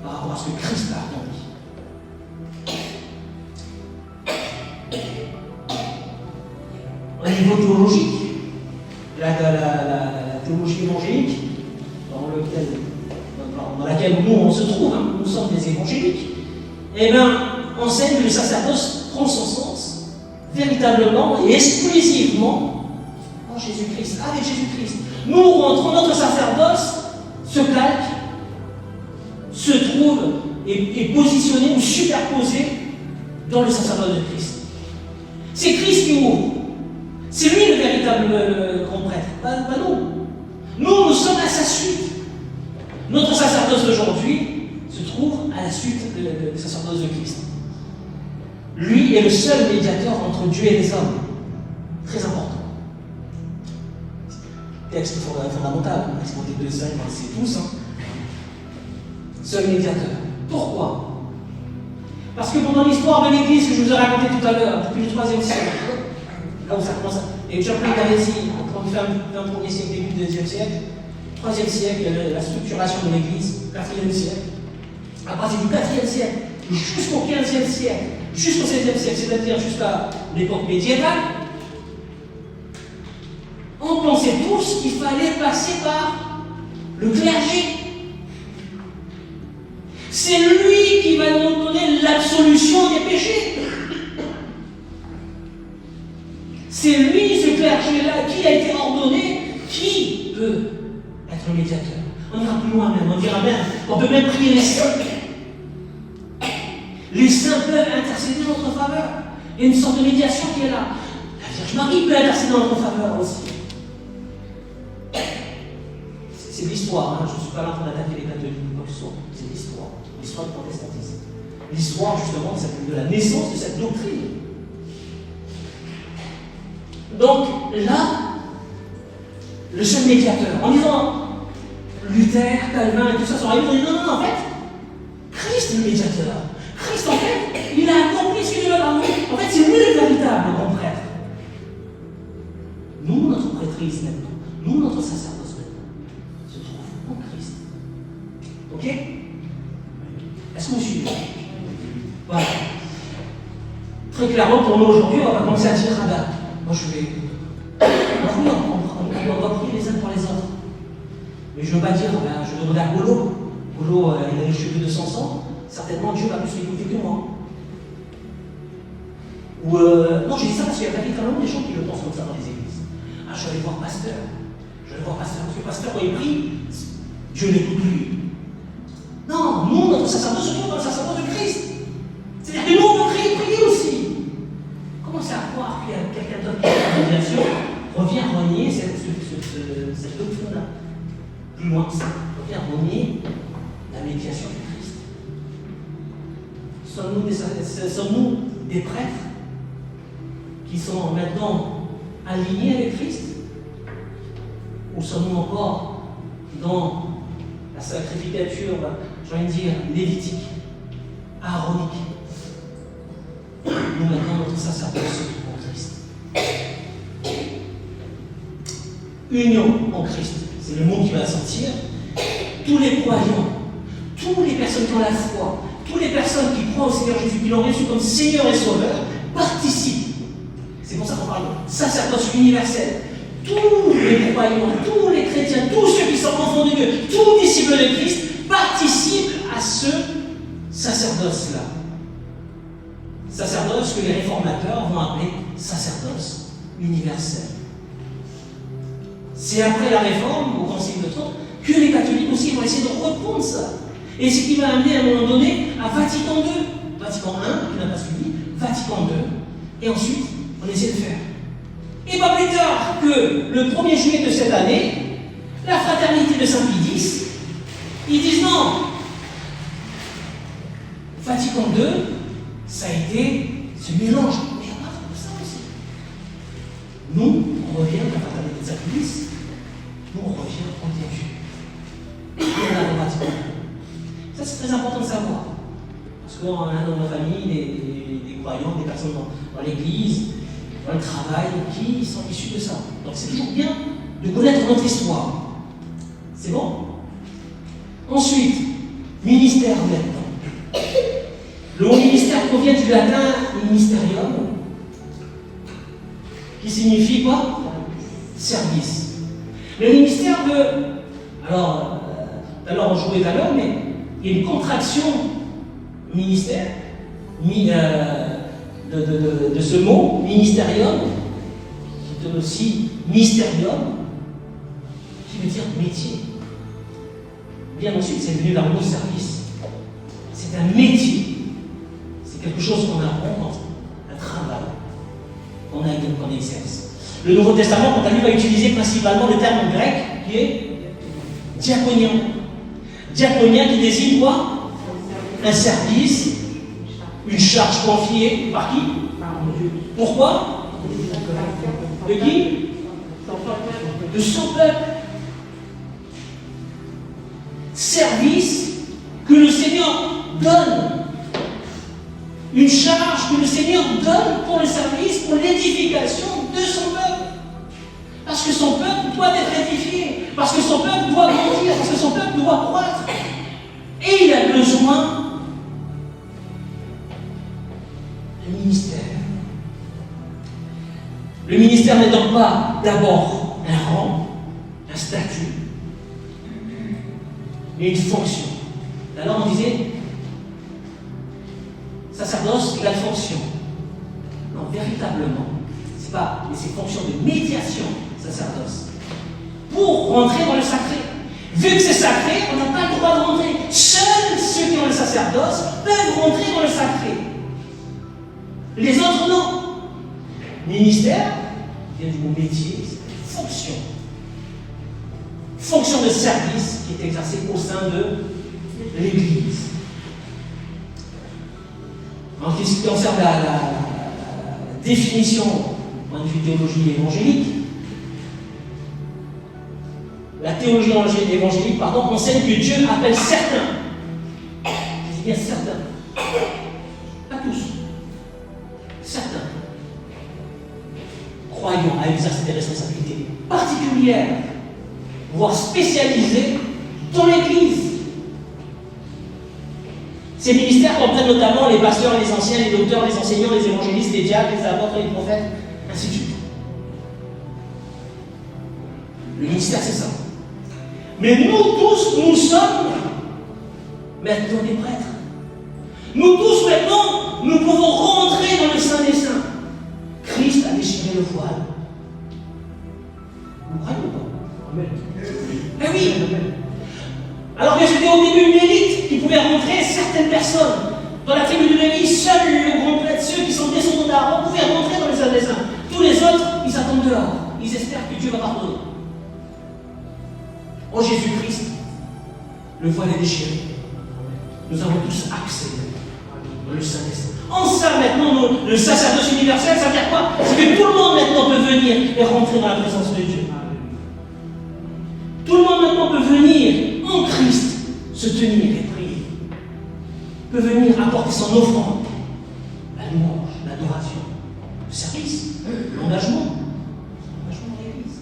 par rapport à ce que Christ a accompli. Au niveau théologique, la théologie évangélique, dans laquelle nous on se trouve, hein, nous sommes des évangéliques, eh bien, enseigne que le sacerdoce prend son sens véritablement et exclusivement en Jésus-Christ, avec Jésus-Christ. Nous rentrons, notre sacerdoce se calque, se trouve et est positionné ou superposé dans le sacerdoce de Christ. C'est Christ qui ouvre. C'est lui le véritable grand prêtre, pas nous. Nous sommes à sa suite. Notre sacerdoce d'aujourd'hui se trouve à la suite du sacerdoce de Christ. Lui est le seul médiateur entre Dieu et les hommes. Très important. Texte fondamental, Exposé 2:5, on le sait tous. Hein. Seul médiateur. Pourquoi? Parce que pendant l'histoire de l'Église que je vous ai raconté tout à l'heure, depuis le 3e siècle, là où ça commence, et déjà plein d'hérésies, entre le 21e siècle, début du 2e siècle, 3e siècle, la structuration de l'Église, 4e siècle, à partir du 4e siècle, jusqu'au 15e siècle, jusqu'au 16e siècle, c'est-à-dire jusqu'à l'époque médiévale, on pensait tous qu'il fallait passer par le clergé. C'est lui qui va nous donner l'absolution des péchés. C'est lui, ce clergé-là, qui a été ordonné, qui peut être médiateur. On ira plus loin même, on dira même, on peut même prier les saints. Les saints peuvent intercéder en notre faveur. Il y a une sorte de médiation qui est là. La Vierge Marie peut intercéder en notre faveur aussi. C'est l'histoire, hein. Je ne suis pas là pour attaquer les catholiques ou quoi que ce soit. C'est l'histoire du protestantisme. L'histoire justement de la naissance de cette doctrine. Donc là, le seul médiateur, en disant Luther, Calvin et tout ça sont arrivés, on dit non, en fait, Christ est le médiateur. Christ, en fait, il a accompli ce que Dieu a parlé. En fait, c'est lui le véritable grand prêtre. Nous, notre prêtrise maintenant, nous, notre sacerdoce maintenant, se trouve en Christ. Ok? Est-ce que vous suivez? Voilà. Très clairement, pour nous aujourd'hui, on va commencer à dire Radha. Moi, je vais. On va prier les uns pour les autres. Mais je ne veux pas dire, je regarde Golo. Golo, il a les cheveux de Samson. Certainement, Dieu va plus l'écouter que moi. Ou, non, j'ai dit ça parce qu'il y a quand même des gens qui le pensent comme ça dans les églises. Ah, je vais aller voir pasteur. Parce que pasteur, quand il prie, Dieu l'écoute lui. Non, nous, notre sacerdoce se trouve dans le sacerdoce de Christ. C'est-à-dire que nous, on peut prier aussi. Commencez à croire qu'il y a quelqu'un d'autre qui a une médiation, revient renier cette doctrine-là. Plus loin que ça, revient renier la médiation de Christ. Sommes-nous des prêtres qui sont maintenant alignés avec Christ? Ou sommes-nous encore dans la sacrificature, j'ai envie de dire, lévitique, aaronique? Nous maintenant, notre sacerdoce se trouve en Christ. Union en Christ, c'est le mot qui va sortir. Tous les croyants, toutes les personnes qui ont la foi, toutes les personnes qui croient au Seigneur Jésus, qui l'ont reçu comme Seigneur et Sauveur, participent. C'est pour ça qu'on parle de sacerdoce universel. Tous les croyants, tous les chrétiens, tous ceux qui sont enfants de Dieu, tous disciples de Christ participent à ce sacerdoce-là. Sacerdoce que les réformateurs vont appeler sacerdoce universel. C'est après la réforme, au Concile de Trente, que les catholiques aussi vont essayer de reprendre ça. Et ce qui va amener à un moment donné à Vatican II, Vatican I, qui n'a pas suivi, Vatican II, et ensuite on essaie de faire. Et pas plus tard que le 1er juillet de cette année, la fraternité de Saint-Pie X, ils disent non. Vatican II, ça a été ce mélange. Mais on a fait ça aussi. Nous, on revient à la fraternité de Saint-Pie X, nous, on revient au Dieu. Et on a le Vatican II. Ça, c'est très important de savoir. Parce qu'on a dans nos familles des croyants, des personnes dans l'église. dans le travail qui sont issus de ça. Donc c'est toujours bien de connaître notre histoire. C'est bon? Ensuite, ministère maintenant. Le mot ministère provient du latin ministerium, qui signifie quoi? Service. Le ministère veut. Alors, tout à l'heure on jouait tout à l'heure, mais il y a une contraction ministère de ce mot, ministerium, qui donne aussi mysterium, qui veut dire métier. Bien ensuite, c'est venu vers le mot service. C'est un métier. C'est quelque chose qu'on apprend, un travail qu'on exerce. Le Nouveau Testament, quant à lui, va utiliser principalement le terme grec qui est diaconien. Diaconien qui désigne quoi? Un service, une charge confiée par qui? Pourquoi? De qui? De son peuple. Service que le Seigneur donne. Une charge que le Seigneur donne pour le service, pour l'édification de son peuple. Parce que son peuple doit être édifié, parce que son peuple doit grandir, parce que son peuple doit croître. Et il a besoin de ministère. Le ministère n'est donc pas d'abord un rang, un statut, mais une fonction. Alors on disait, sacerdoce égale fonction. Non, véritablement, c'est pas, mais c'est fonction de médiation, sacerdoce. Pour rentrer dans le sacré. Vu que c'est sacré, on n'a pas le droit de rentrer. Seuls ceux qui ont le sacerdoce peuvent rentrer dans le sacré. Les autres, non. Ministère, vient du mot métier, c'est fonction. Fonction de service qui est exercée au sein de l'Église. En ce qui concerne la définition, au point de vue théologie évangélique, la théologie évangélique, enseigne que Dieu appelle certains. Je dis bien certains. Pas tous. Certains. Croyants à exercer des responsabilités particulières, voire spécialisées dans l'Église. Ces ministères comprennent notamment les pasteurs, les anciens, les docteurs, les enseignants, les évangélistes, les diacres, les apôtres, les prophètes, ainsi de suite. Le ministère, c'est ça. Mais nous tous, nous sommes maintenant des prêtres. Nous tous, maintenant, nous pouvons rentrer dans le Saint des Saints. Christ a déchiré le voile. Vous croyez ou pas? Amen. Eh oui. Alors que c'était au début une élite qui pouvait rentrer, certaines personnes. Dans la tribu de Lévi, seul le grand prêtre, ceux qui sont descendants d'Aaron, pouvaient rentrer dans le Saint des Saints. Tous les autres, ils attendent dehors. Ils espèrent que Dieu va pardonner. En Jésus-Christ, le voile est déchiré. Nous avons tous accès dans le Saint des Saints. En ça, maintenant, le sacerdoce universel, ça veut dire quoi? C'est que tout le monde maintenant peut venir et rentrer dans la présence de Dieu. Tout le monde maintenant peut venir en Christ se tenir et prier. Peut venir apporter son offrande, la louange, l'adoration, le service, l'engagement dans l'Église.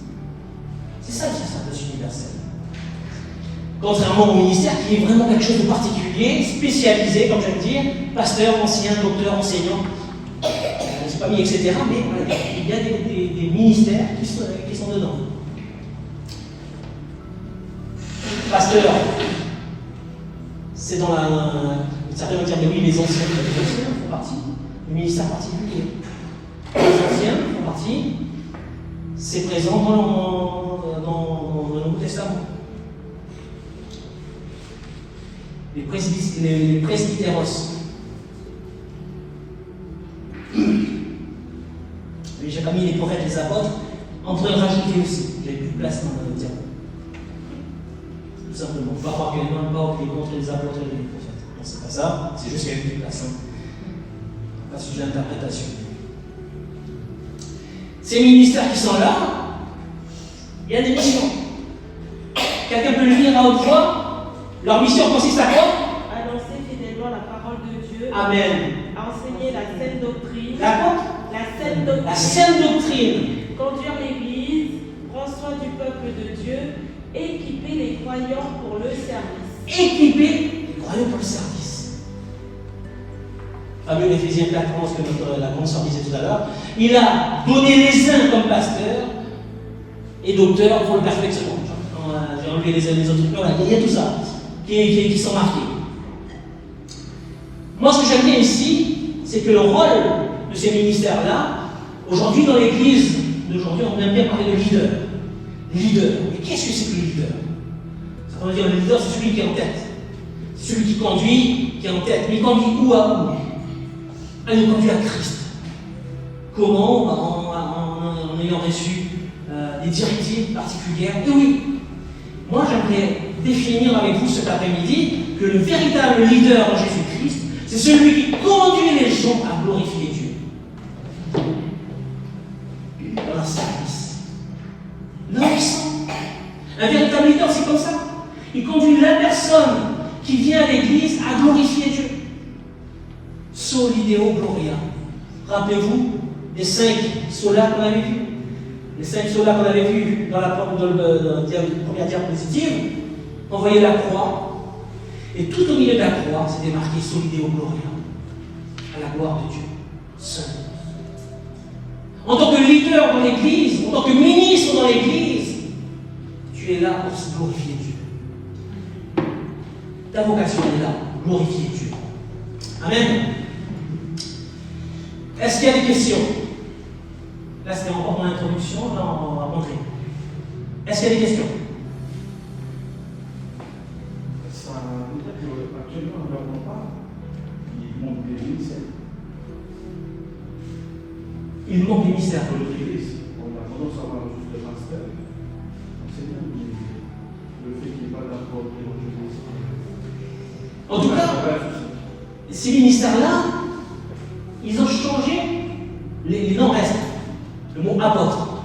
C'est ça le sacerdoce universel. Contrairement au ministère qui est vraiment quelque chose de particulier, spécialisé, comme je viens de dire, pasteur, ancien, docteur, enseignant, c'est pas mis, etc. Mais voilà, il y a des ministères qui sont dedans. Pasteur, c'est dans certains vont dire, mais oui, les anciens font partie du ministère particulier. Les anciens font partie, c'est présent dans le Nouveau Testament. Les presbytéros. J'ai pas mis les prophètes et les apôtres, on pourrait le rajouter aussi. J'avais plus de place dans le diable. Tout simplement. Il faut pas croire qu'il y a pas contre les apôtres et les prophètes. Non, c'est pas ça, c'est juste qu'il y a plus de place. Pas sujet d'interprétation. Ces ministères qui sont là, il y a des missions. Quelqu'un peut le lire à haute voix. Leur mission consiste à quoi? Annoncer fidèlement la parole de Dieu. Amen. Enseigner la saine doctrine. La quoi? La saine doctrine. Conduire l'Église, prendre soin du peuple de Dieu, équiper les croyants pour le service. Équiper les croyants pour le service. Fameux Éphésiens 4, que la grande sœur disait tout à l'heure. Il a donné les uns comme pasteurs et docteurs pour le perfectionnement. J'ai enlevé les autres trucs, il y a tout ça qui sont marqués. Moi, ce que j'aime bien ici, c'est que le rôle de ces ministères-là, aujourd'hui dans l'Église d'aujourd'hui, on aime bien parler de leader. Les leaders. Mais qu'est-ce que c'est que le leader? Ça veut dire le leader, c'est celui qui est en tête. C'est celui qui conduit, qui est en tête. Mais il conduit où à où? Il nous conduit à Christ. Comment? En ayant reçu des directives particulières. Et oui, moi j'aimerais définir avec vous cet après-midi que le véritable leader en Jésus-Christ, c'est celui qui conduit les gens à glorifier Dieu. Dans leur service. Là où ils sont. Un véritable leader, c'est comme ça. Il conduit la personne qui vient à l'église à glorifier Dieu. Solideo Gloria. Rappelez-vous les 5 solas qu'on avait vus. Les 5 solas qu'on avait vus dans la première diapositive. On voyait la croix. Et tout au milieu de la croix, c'était marqué Solideo Gloria. À la gloire de Dieu. Seul. En tant que leader dans l'église, en tant que ministre dans l'église, tu es là pour se glorifier Dieu. Ta vocation est là, glorifier Dieu. Amen. Est-ce qu'il y a des questions? Là, c'était encore mon introduction, là, on va montrer. Est-ce qu'il y a des questions? Ça veut dire qu'actuellement, on ne pas, il manque des ministères. Il manque des ministères. Pour l'Église, on a tendance à avoir juste le pasteur. C'est bien, mais le fait qu'il n'y ait pas d'accord avec l'évangélisation. En tout cas, ces ministères-là, ils ont changé les noms restent. Le mot apôtre.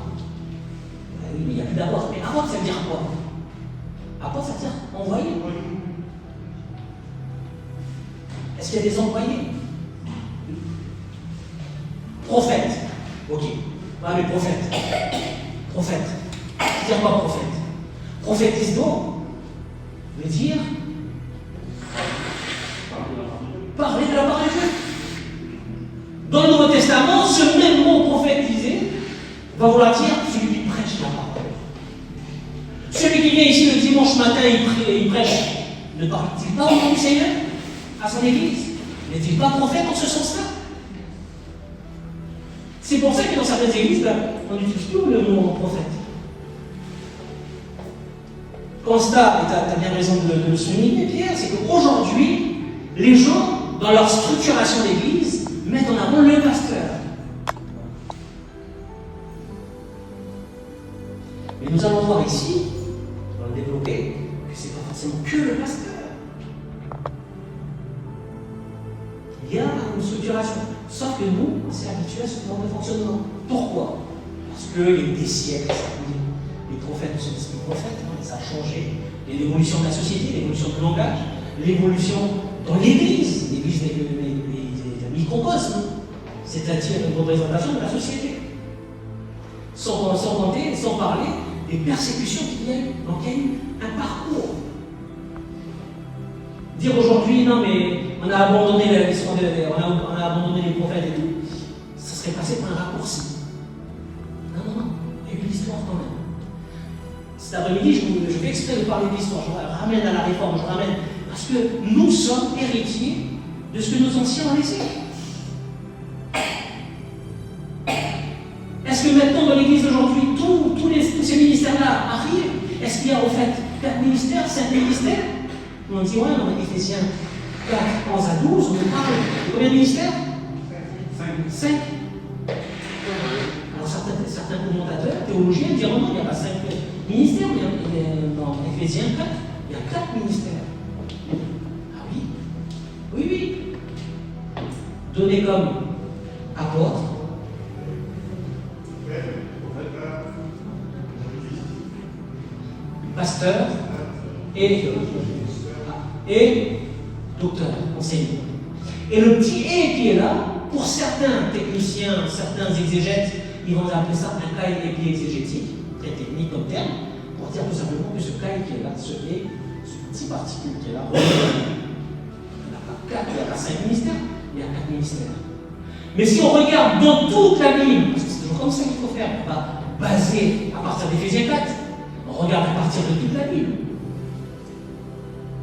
Oui, mais il n'y a plus d'apôtre. Mais apôtre, ça veut dire quoi? Apôtre, ça veut dire envoyé. Est-ce qu'il y a des envoyés? Prophète. Ok. Ah, mais prophète. Prophète. C'est-à-dire quoi, prophète? Prophétise donc veut dire parler de la parole de Dieu. Dans le Nouveau Testament, ce même mot prophétiser va vouloir dire celui qui prêche la parole. Celui qui vient ici le dimanche matin, il prêche. Ne parle-t-il pas au nom du Seigneur à son église? N'est-il pas prophète en ce sens-là? C'est pour ça que dans certaines églises, on n'utilise plus le mot prophète. Constat, et tu as bien raison de le souligner, Pierre, c'est qu'aujourd'hui, les gens, dans leur structuration d'église, mettent en avant le pasteur. Mais nous allons voir ici, on va le développer, que ce n'est pas forcément que le pasteur. Il y a une structuration. Sauf que nous, on s'est habitué à ce genre de fonctionnement. Pourquoi? Parce qu'il y a eu des siècles, les prophètes ne sont pas des prophètes, mais ça a changé. Et l'évolution de la société, l'évolution du langage, l'évolution dans l'église. L'église n'est que microcosme, c'est-à-dire une représentation de la société. Sans compter, sans parler des persécutions qu'il y a eu. Donc il y a eu un parcours. Dire aujourd'hui, non mais on a abandonné on a abandonné les prophètes et tout, ça serait passé par un raccourci. Non, il y a eu l'histoire quand même. Cet après-midi, je fais exprès de parler de l'histoire, je ramène à la réforme, je ramène, parce que nous sommes héritiers de ce que nos anciens ont laissé. Est-ce que maintenant dans l'église d'aujourd'hui, tous ces ministères-là arrivent? Est-ce qu'il y a en fait 4 ministères, 5 ministères? On dit, ouais, dans Éphésiens 4, 11 à 12, on parle de combien de ministères? 5. Alors certains commentateurs, théologiens diront non, il n'y a pas 5 ministères, mais dans Éphésiens 4, il y a 4 ministères. Ah oui? Oui. Donnés comme apôtres, pasteurs et docteur, enseignant. Et le petit « et » qui est là, pour certains techniciens, certains exégètes, ils vont appeler ça un caille épiexégétique, très technique comme terme, pour dire tout simplement que ce caille qui est là, ce petit particule qui est là, il n'y a pas 4, il n'y a pas 5 ministères, il y a 4 ministères. Mais si on regarde dans toute la Bible, parce que c'est toujours comme ça qu'il faut faire, on va baser à partir d'Éphésiens 4, on regarde à partir de toute la Bible.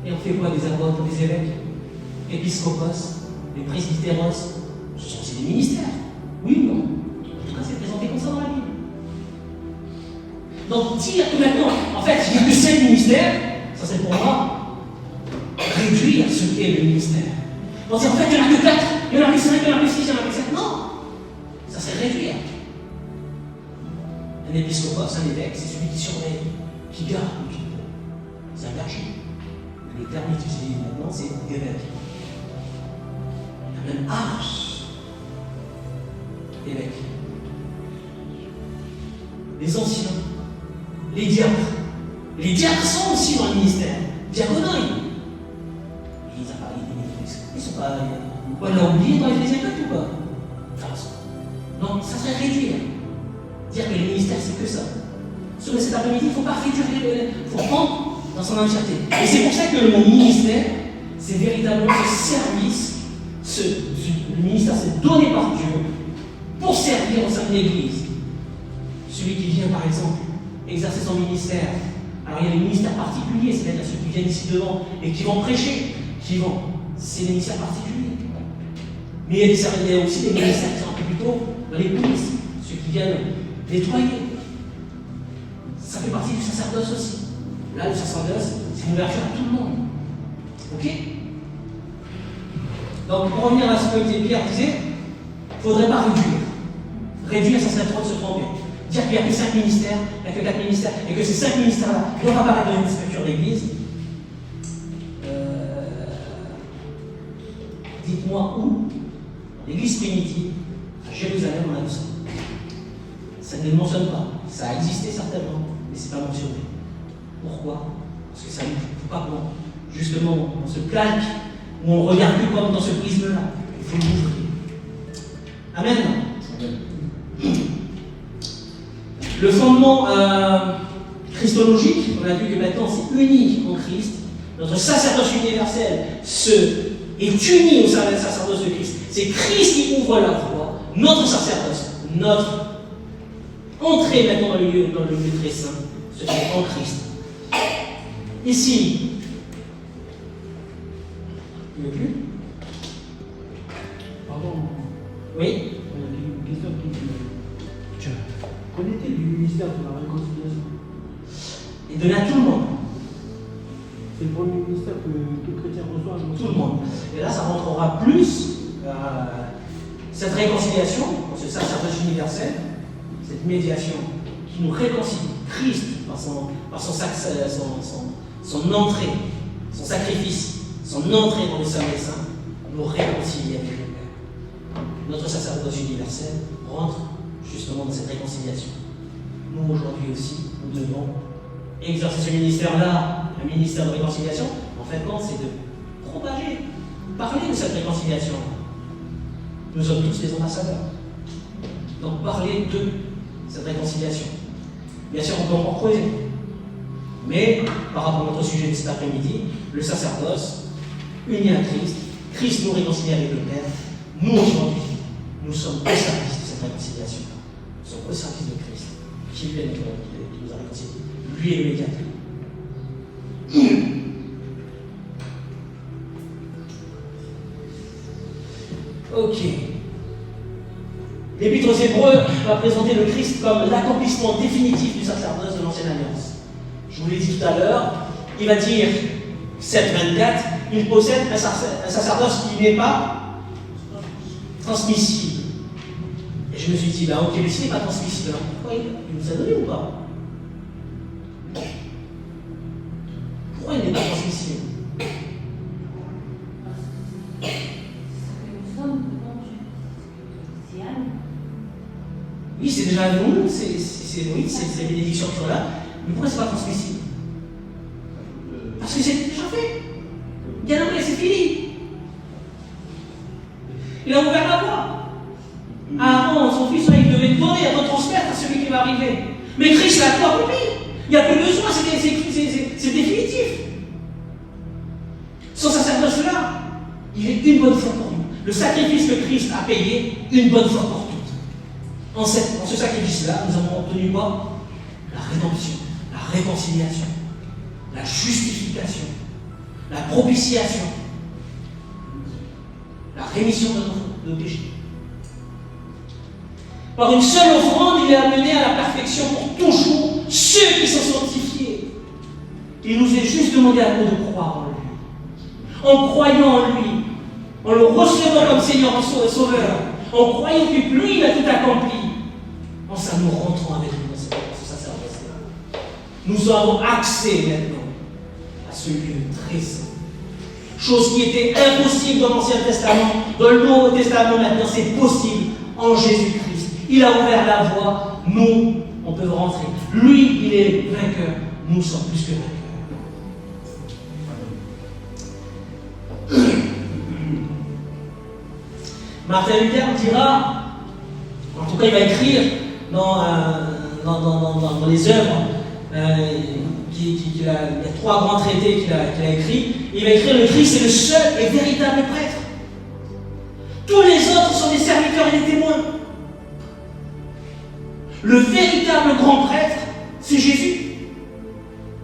Et on fait quoi des apôtres, des évêques, épiscopos, des presbytéros? Ce sont aussi des ministères. Oui ou non? En tout cas, c'est présenté comme ça dans la Bible. Donc, dire que maintenant, en fait, il n'y a que 5 ministères, ça c'est pour moi réduire ce qu'est le ministère. On dit en fait, il n'y en a que 4, il y en a que 5, il y en a que 6, il y en a que 7. Non! Ça c'est réduire. Un épiscopos, un évêque, c'est celui qui surveille, qui garde le troupeau. C'est un berger. Le terme utilisé maintenant, c'est évêque. Il y a même arche. Évêque. Les anciens, les diacres. Les diacres sont aussi dans le ministère. Diaconoi. Ils sont pas. On l'a oublié dans les Éphésiens ou pas? Donc, ça serait réduire. Dire que les ministères, c'est que ça. Sur cet après-midi, il ne faut pas réduire, il faut prendre dans son entièreté. Et c'est pour ça que le mot ministère, c'est véritablement ce service, le ministère, c'est donné par Dieu pour servir au sein de l'Église. Celui qui vient, par exemple, exercer son ministère. Alors, il y a des ministères particuliers, c'est-à-dire ceux qui viennent ici devant et qui vont prêcher, c'est des ministères particuliers. Mais il y a aussi des ministères qui sont un peu plus tôt dans l'Église, ceux qui viennent nettoyer. Ça fait partie du sacerdoce aussi. Là, le sacerdoce, c'est une ouverture à tout le monde. Ok? Donc, pour revenir à ce que Pierre disait, il ne faudrait pas réduire. Réduire, ça serait trop de se tromper. Dire qu'il n'y a que 5 ministères, il n'y a que 4 ministères, et que ces 5 ministères-là doivent apparaître dans une structure d'église. Dites-moi où, l'église primitive, à Jérusalem, on a vu ça. Ça ne le mentionne pas. Ça a existé certainement, mais ce n'est pas mentionné. Pourquoi? Parce que ça ne faut pas qu'on, justement, on se calque, ou on regarde plus comme dans ce prisme-là. Il faut l'ouvrir. Amen. Le fondement christologique, on a vu que maintenant c'est uni en Christ. Notre sacerdoce universel est uni au sacerdoce de Christ. C'est Christ qui ouvre la voie, notre sacerdoce, notre entrée maintenant dans le lieu très saint, se fait en Christ. Ici, il n'y a plus? Pardon. Oui? Il y a une question qui me. Qu'en est-il du ministère de la réconciliation? Et donner à tout le monde. C'est le premier ministère que tout chrétien reçoit. Tout le monde. Et là, ça rentrera plus cette réconciliation, ce sacerdoce universel, cette médiation qui nous réconcilie. Christ, par son entrée, son sacrifice, son entrée dans le Saint des Saints, nous réconcilie avec le Père. Notre sacerdoce universel rentre justement dans cette réconciliation. Nous, aujourd'hui aussi, nous devons exercer ce ministère-là, un ministère de réconciliation. En fait, c'est de propager, parler de cette réconciliation. Nous sommes tous des ambassadeurs. Donc, parler de cette réconciliation. Bien sûr, on peut encore creuser. Mais, par rapport à notre sujet de cet après-midi, le sacerdoce, uni à Christ, Christ nous réconcilie avec le Père. Nous, aujourd'hui, nous sommes au service de cette réconciliation. Nous sommes au service de Christ, qui nous a réconciliés. Lui est le médiateur. Ok. L'Épître aux Hébreux va présenter le Christ comme l'accomplissement définitif du sacerdoce de l'Ancienne Alliance. Je vous l'ai dit tout à l'heure, il va dire 7:24, il possède un sacerdoce qui n'est pas transmissible. Et je me suis dit, ok, mais s'il n'est pas transmissible, alors pourquoi il nous a donné ou pas? Pourquoi il n'est pas transmissible? Oui, c'est déjà nous, c'est les bénédictions qui sont là, mais pourquoi c'est pas transmissible? Parce que c'est déjà fait. Bien après, c'est fini. Il a ouvert la voie. Aaron, son fils, il devait donner à retransmettre à celui qui va arriver. Mais Christ l'a tout accompli. Il n'y a plus besoin, c'est définitif. Son sacerdoce-là, il est une bonne fois pour nous. Le sacrifice que Christ a payé, une bonne fois pour toutes. En ce sacrifice-là, nous avons obtenu quoi? La rédemption, la réconciliation, la justification, la propitiation, la rémission de nos péchés. Par une seule offrande, il est amené à la perfection pour toujours ceux qui sont sanctifiés. Il nous est juste demandé à nous de croire en lui. En croyant en lui, en le recevant comme Seigneur et Sauveur, en croyant que lui, il a tout accompli, en ça, nous rentrons avec lui dans ce sacerdoce-là. Nous avons accès maintenant à ce lieu très saint. Chose qui était impossible dans l'Ancien Testament, dans le Nouveau Testament maintenant, c'est possible en Jésus-Christ. Il a ouvert la voie, nous, on peut rentrer. Lui, il est vainqueur, nous sommes plus que vainqueurs. Martin Luther dira, en tout cas il va écrire dans les œuvres, il y a 3 grands traités qu'il a écrits, il va écrire: le Christ est le seul et véritable prêtre. Tous les autres sont des serviteurs et des témoins. Le véritable grand prêtre, c'est Jésus.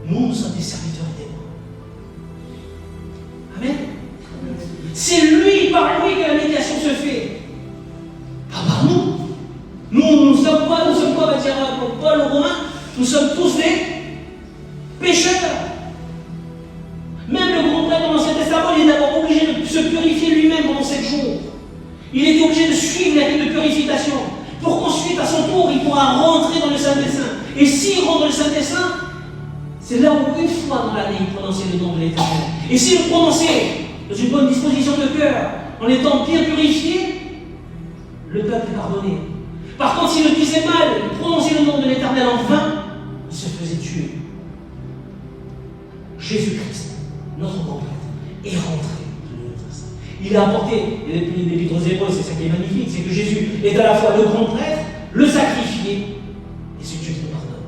Nous sommes des serviteurs et témoins. Amen. C'est lui, par lui, que la médiation se fait. Pas par nous. Nous sommes quoi, va dire Paul aux Romains? Nous sommes tous des pécheurs. Même le grand prêtre dans l'Ancien Testament, il est d'abord obligé de se purifier lui-même pendant 7 jours. Il était obligé de suivre la vie de purification, pour qu'ensuite, à son tour, il pourra rentrer dans le Saint des Saints. Et s'il rentre dans le Saint des Saints, c'est là où une fois dans l'année, il prononçait le nom de l'Éternel. Et s'il le prononçait dans une bonne disposition de cœur, en étant bien purifié, le peuple est pardonné. Par contre, s'il le disait mal, il prononçait le nom de l'Éternel en vain, il se faisait tuer. Jésus-Christ, notre grand prêtre, est rentré. Il a apporté, l'Épître aux Hébreux, c'est ça qui est magnifique, c'est que Jésus est à la fois le grand prêtre, le sacrifié, et ce Dieu qui nous pardonne.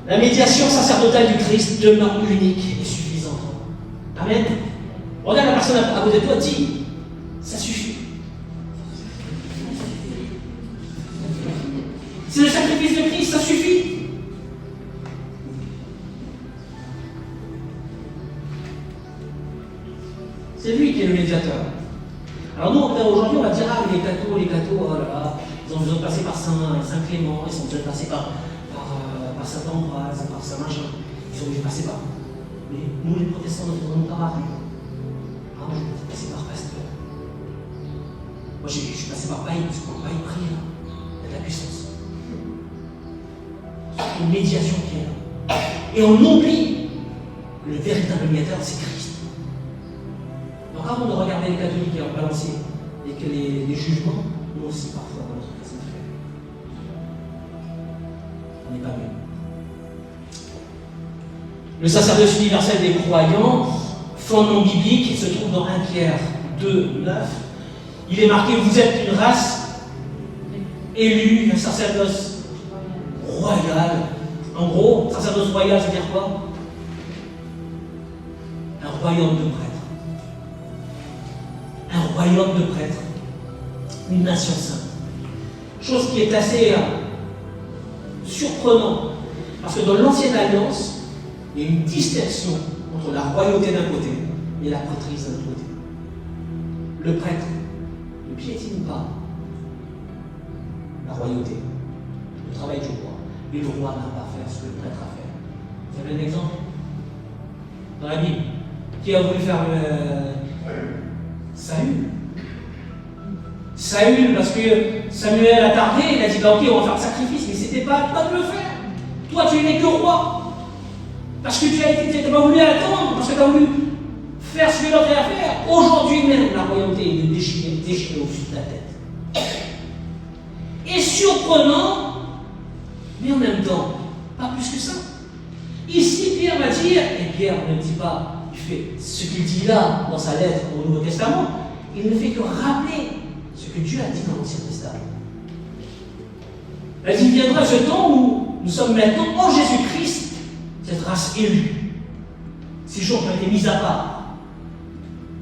La médiation sacerdotale du Christ demeure unique et suffisante. Amen. Regarde la personne à côté de toi, dis, ça suffit. C'est le sacrifice de Christ, ça suffit. C'est lui qui est le médiateur. Alors nous, aujourd'hui, on va dire, ah, les cathos, oh là là, ils ont besoin de passer par Saint Clément, ils ont besoin de passer par Saint Ambroise, par Saint Machin. Ils ont obligés de passer par. Mais nous, les protestants, nous devons pas pareil. Ah, moi, je suis passé par pasteur. Moi, je suis passé par Baï, parce qu'on Baï prie là. Il y a de la puissance. C'est une médiation qui est là. Et on oublie que le véritable médiateur, c'est Christ. Donc avant de regarder les catholiques et en balancer et que les jugements, nous aussi parfois dans notre façon de faire. On n'est pas mieux. Le sacerdoce universel des croyants, fondement biblique, se trouve dans 1 Pierre 2, 9. Il est marqué: vous êtes une race élue, un sacerdoce royal. En gros, sacerdoce royal, ça veut dire quoi? Un royaume de prêtres. Un royaume de prêtres, une nation sainte. Chose qui est assez surprenante, parce que dans l'Ancienne Alliance, il y a une distinction entre la royauté d'un côté et la prêtrise d'un côté. Le prêtre ne piétine pas la royauté, le travail du roi, et le roi n'a pas à faire ce que le prêtre a fait. Vous avez un exemple? Dans la Bible, qui a voulu faire Saül, parce que Samuel a tardé, il a dit bah, ok, on va faire le sacrifice, mais c'était pas à toi de le faire. Toi, tu n'es que roi. Parce que tu n'as pas voulu attendre, parce que tu as voulu faire ce que l'autre a à faire. Aujourd'hui même, la royauté est déchirée au-dessus de la tête. Et surprenant, mais en même temps, pas plus que ça. Ici, Pierre va dire, et Pierre ne dit pas, il ce qu'il dit là dans sa lettre au Nouveau Testament, il ne fait que rappeler ce que Dieu a dit dans l'Ancien Testament. Il viendra ce temps où nous sommes maintenant en Jésus-Christ, cette race élue. Ces gens qui ont été mis à part.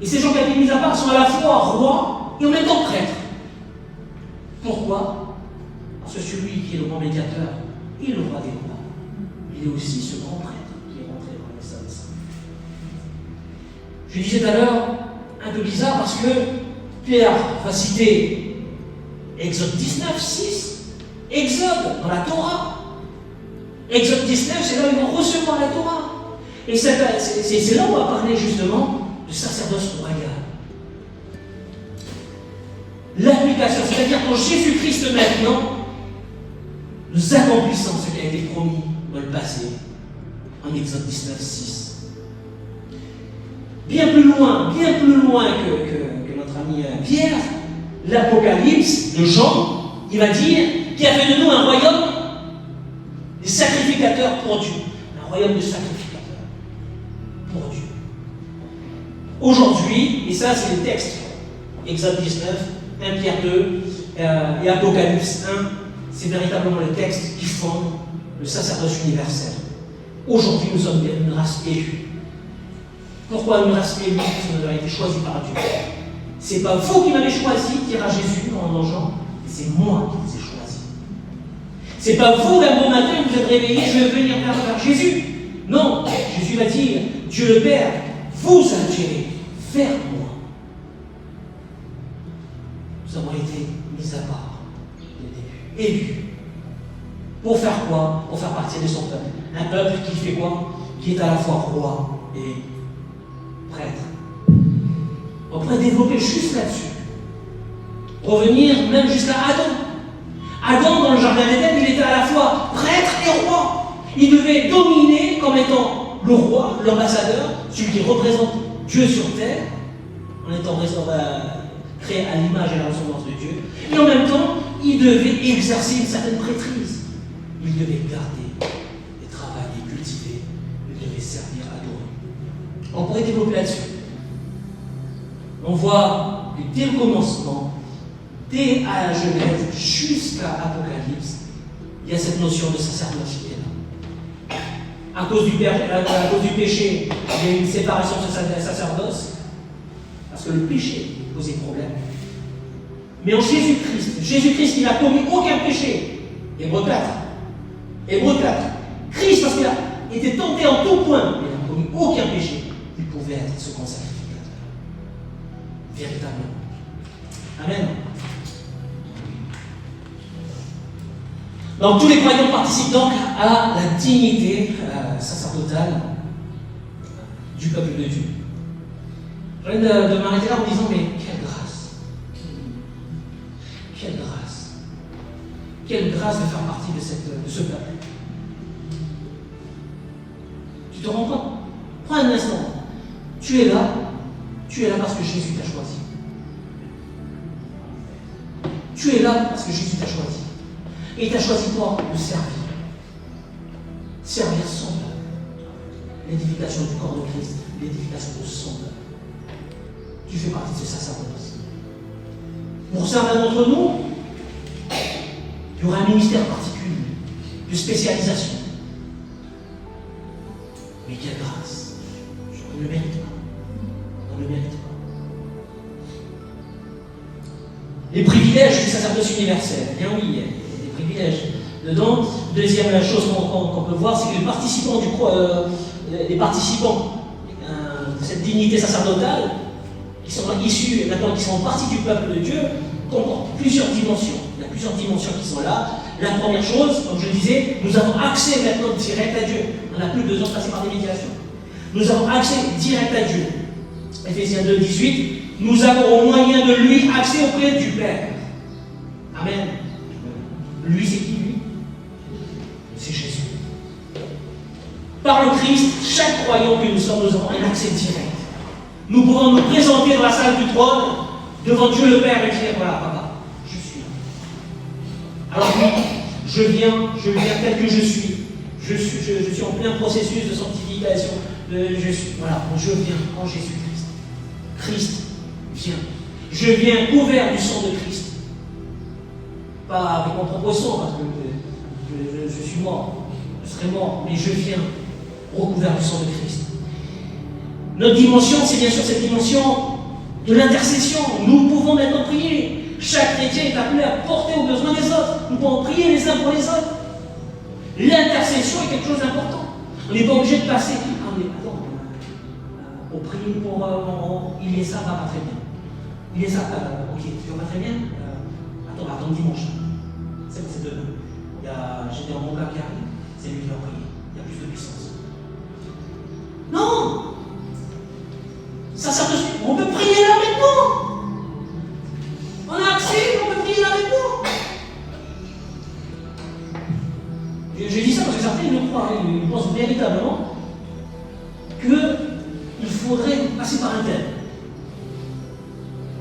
Et ces gens qui ont été mis à part sont à la fois rois et en même temps prêtres. Pourquoi? Parce que celui qui est le grand médiateur et le roi des rois, il est aussi ce grand prêtre qui est rentré dans les salles des saints. Je disais tout à l'heure, un peu bizarre parce que Pierre va citer Exode 19, 6, Exode dans la Torah. Exode 19, c'est là où ils vont recevoir la Torah. Et c'est là où on va parler justement du sacerdoce royal. L'application, c'est-à-dire qu'en Jésus-Christ maintenant, nous accomplissons ce qui a été promis dans le passé, en Exode 19, 6. Bien plus loin que notre ami Pierre, l'Apocalypse de Jean, il va dire qu'il a fait de nous un royaume des sacrificateurs pour Dieu. Un royaume de sacrificateurs pour Dieu. Aujourd'hui, et ça c'est le texte, Exode 19, 1 Pierre 2 et Apocalypse 1, c'est véritablement le texte qui fonde le sacerdoce universel. Aujourd'hui, nous sommes une race élue. Pourquoi une race élue? Parce que nous avons été choisis par Dieu. C'est pas vous qui m'avez choisi, dira Jésus en Jean, c'est moi qui vous ai choisi. C'est pas vous d'un bon matin vous êtes réveillés, je vais venir vers Jésus. Non, Jésus va dire, Dieu le Père vous a attiré vers moi. Nous avons été mis à part, élus. Pour faire quoi? Pour faire partie de son peuple. Un peuple qui fait quoi? Qui est à la fois roi et prêtre. On pourrait développer juste là-dessus. Revenir même jusqu'à Adam. Adam, dans le jardin d'Éden, il était à la fois prêtre et roi. Il devait dominer comme étant le roi, l'ambassadeur, celui qui représente Dieu sur terre, en étant créé à l'image et à la ressemblance de Dieu. Et en même temps, il devait exercer une certaine prêtrise. Il devait garder et travailler, cultiver. Il devait servir, adorer. On pourrait développer là-dessus. On voit que dès le commencement, dès à la Genèse jusqu'à Apocalypse, il y a cette notion de sacerdoce qui est là. À cause du péché, il y a une séparation de sacerdoce, parce que le péché posait problème. Mais en Jésus-Christ, il n'a commis aucun péché. Hébreux 4. Christ, parce qu'il a été tenté en tout point, mais il n'a commis aucun péché. Il pouvait être ce grand sacrificateur. Véritablement. Amen. Donc tous les croyants participent donc à la dignité sacerdotale du peuple de Dieu. Je viens de m'arrêter là en disant, mais quelle grâce! Quelle grâce! Quelle grâce de faire partie de ce peuple! Tu te rends compte? Prends un instant. Tu es là parce que Jésus t'a choisi. Tu es là parce que Jésus t'a choisi. Et il t'a choisi toi de servir. Servir son peuple. L'édification du corps de Christ, l'édification de son peuple. Tu fais partie de ce sacerdoce. Pour certains d'entre nous, il y aura un ministère particulier, de spécialisation. Mais quelle grâce! On ne le mérite pas. On ne le mérite pas. Les privilèges du sacerdoce universel. Bien oui, il y a des privilèges dedans. Deuxième chose qu'on peut voir, c'est que les participants de cette dignité sacerdotale, qui sont issus, maintenant qui sont partie du peuple de Dieu, comportent plusieurs dimensions. Il y a plusieurs dimensions qui sont là. La première chose, comme je disais, nous avons accès maintenant direct à Dieu. On n'a plus besoin de passer par des médiations. Nous avons accès direct à Dieu. Éphésiens 2, 18, nous avons au moyen de lui accès auprès du Père. Amen. Lui, c'est qui lui? C'est Jésus. Par le Christ, chaque croyant que nous sommes, nous avons un accès direct. Nous pouvons nous présenter dans la salle du trône, devant Dieu le Père et dire, voilà, papa, je suis là. Alors oui, je viens tel que je suis. Je suis en plein processus de sanctification. Voilà, je viens en Jésus-Christ. Christ vient. Je viens couvert du sang de Christ. Pas avec mon propre sang, parce que je suis mort. Je serai mort, mais je viens recouvert du sang de Christ. Notre dimension, c'est bien sûr cette dimension de l'intercession. Nous pouvons maintenant prier. Chaque chrétien est appelé à porter aux besoins des autres. Nous pouvons prier les uns pour les autres. L'intercession est quelque chose d'important. On n'est pas obligé de passer. Ah, mais attends, on prie pour. Il est ça, va pas très bien. Il est ça, ok, tu vas pas très bien. Attends dimanche. C'est demain. J'ai un bon gars qui arrive, c'est lui qui va prier. Il y a plus de puissance. Non! Ça te suit. On peut prier là maintenant! On a accès, on peut prier là maintenant! Je dis ça parce que certains le croient, ils pensent véritablement qu'il faudrait passer par un tel.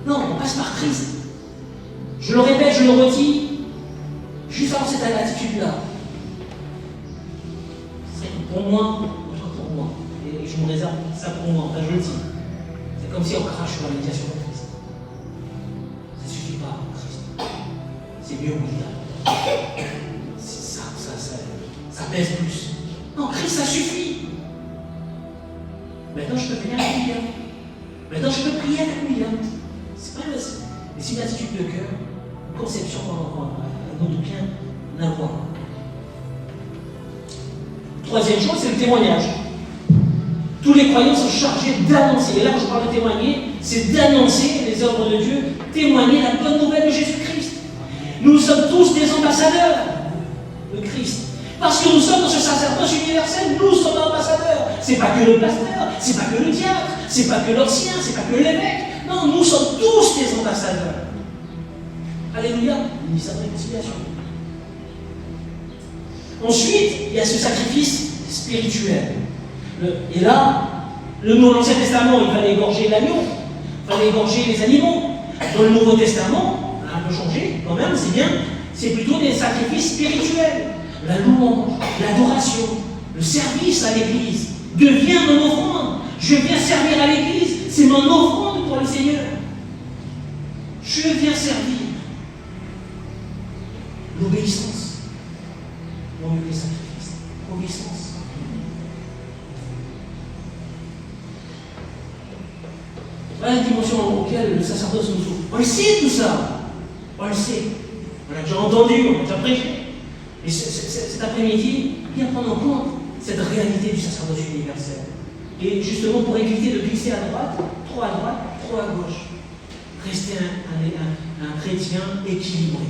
Non, on passe par Christ. Je le répète, je le redis, juste avant cette attitude-là. C'est pour moi, pour moi. Et je me réserve ça pour moi, enfin je le dis. C'est comme si on crache sur la médiation de Christ. Ça ne suffit pas, Christ. C'est mieux au milieu. Ça pèse plus. Non, Christ, ça suffit. Maintenant, je peux prier avec William. Maintenant, je peux prier avec William. C'est pas mais c'est une attitude de cœur, une conception qu'on doit bien avoir. Troisième chose, c'est le témoignage. Tous les croyants sont chargés d'annoncer. Et là, quand je parle de témoigner, c'est d'annoncer les œuvres de Dieu, témoigner la bonne nouvelle de Jésus-Christ. Nous sommes tous des ambassadeurs de Christ. Parce que nous sommes dans ce sacerdoce universel, nous sommes ambassadeurs. C'est pas que le pasteur, c'est pas que le diacre, c'est pas que l'ancien, c'est pas que l'évêque. Non, nous sommes tous des ambassadeurs. Alléluia, ministère de réconciliation. Ensuite, il y a ce sacrifice spirituel. Et là, l'Ancien Testament, il fallait égorger l'agneau, il fallait égorger les animaux. Dans le Nouveau Testament, on a un peu changé quand même, c'est bien, c'est plutôt des sacrifices spirituels. La louange, l'adoration, le service à l'Église devient mon offrande. Je viens servir à l'Église, c'est mon offrande pour le Seigneur. Je viens servir. L'obéissance. Non, le sacrifice. Obéissance. Voilà la dimension auquel le sacerdoce nous ouvre. On le sait tout ça. On le sait. On l'a déjà entendu, on l'a déjà prêché. Et cet après-midi, bien prendre en compte cette réalité du sacerdoce universel. Et justement, pour éviter de glisser à droite, trop à gauche, rester un chrétien équilibré.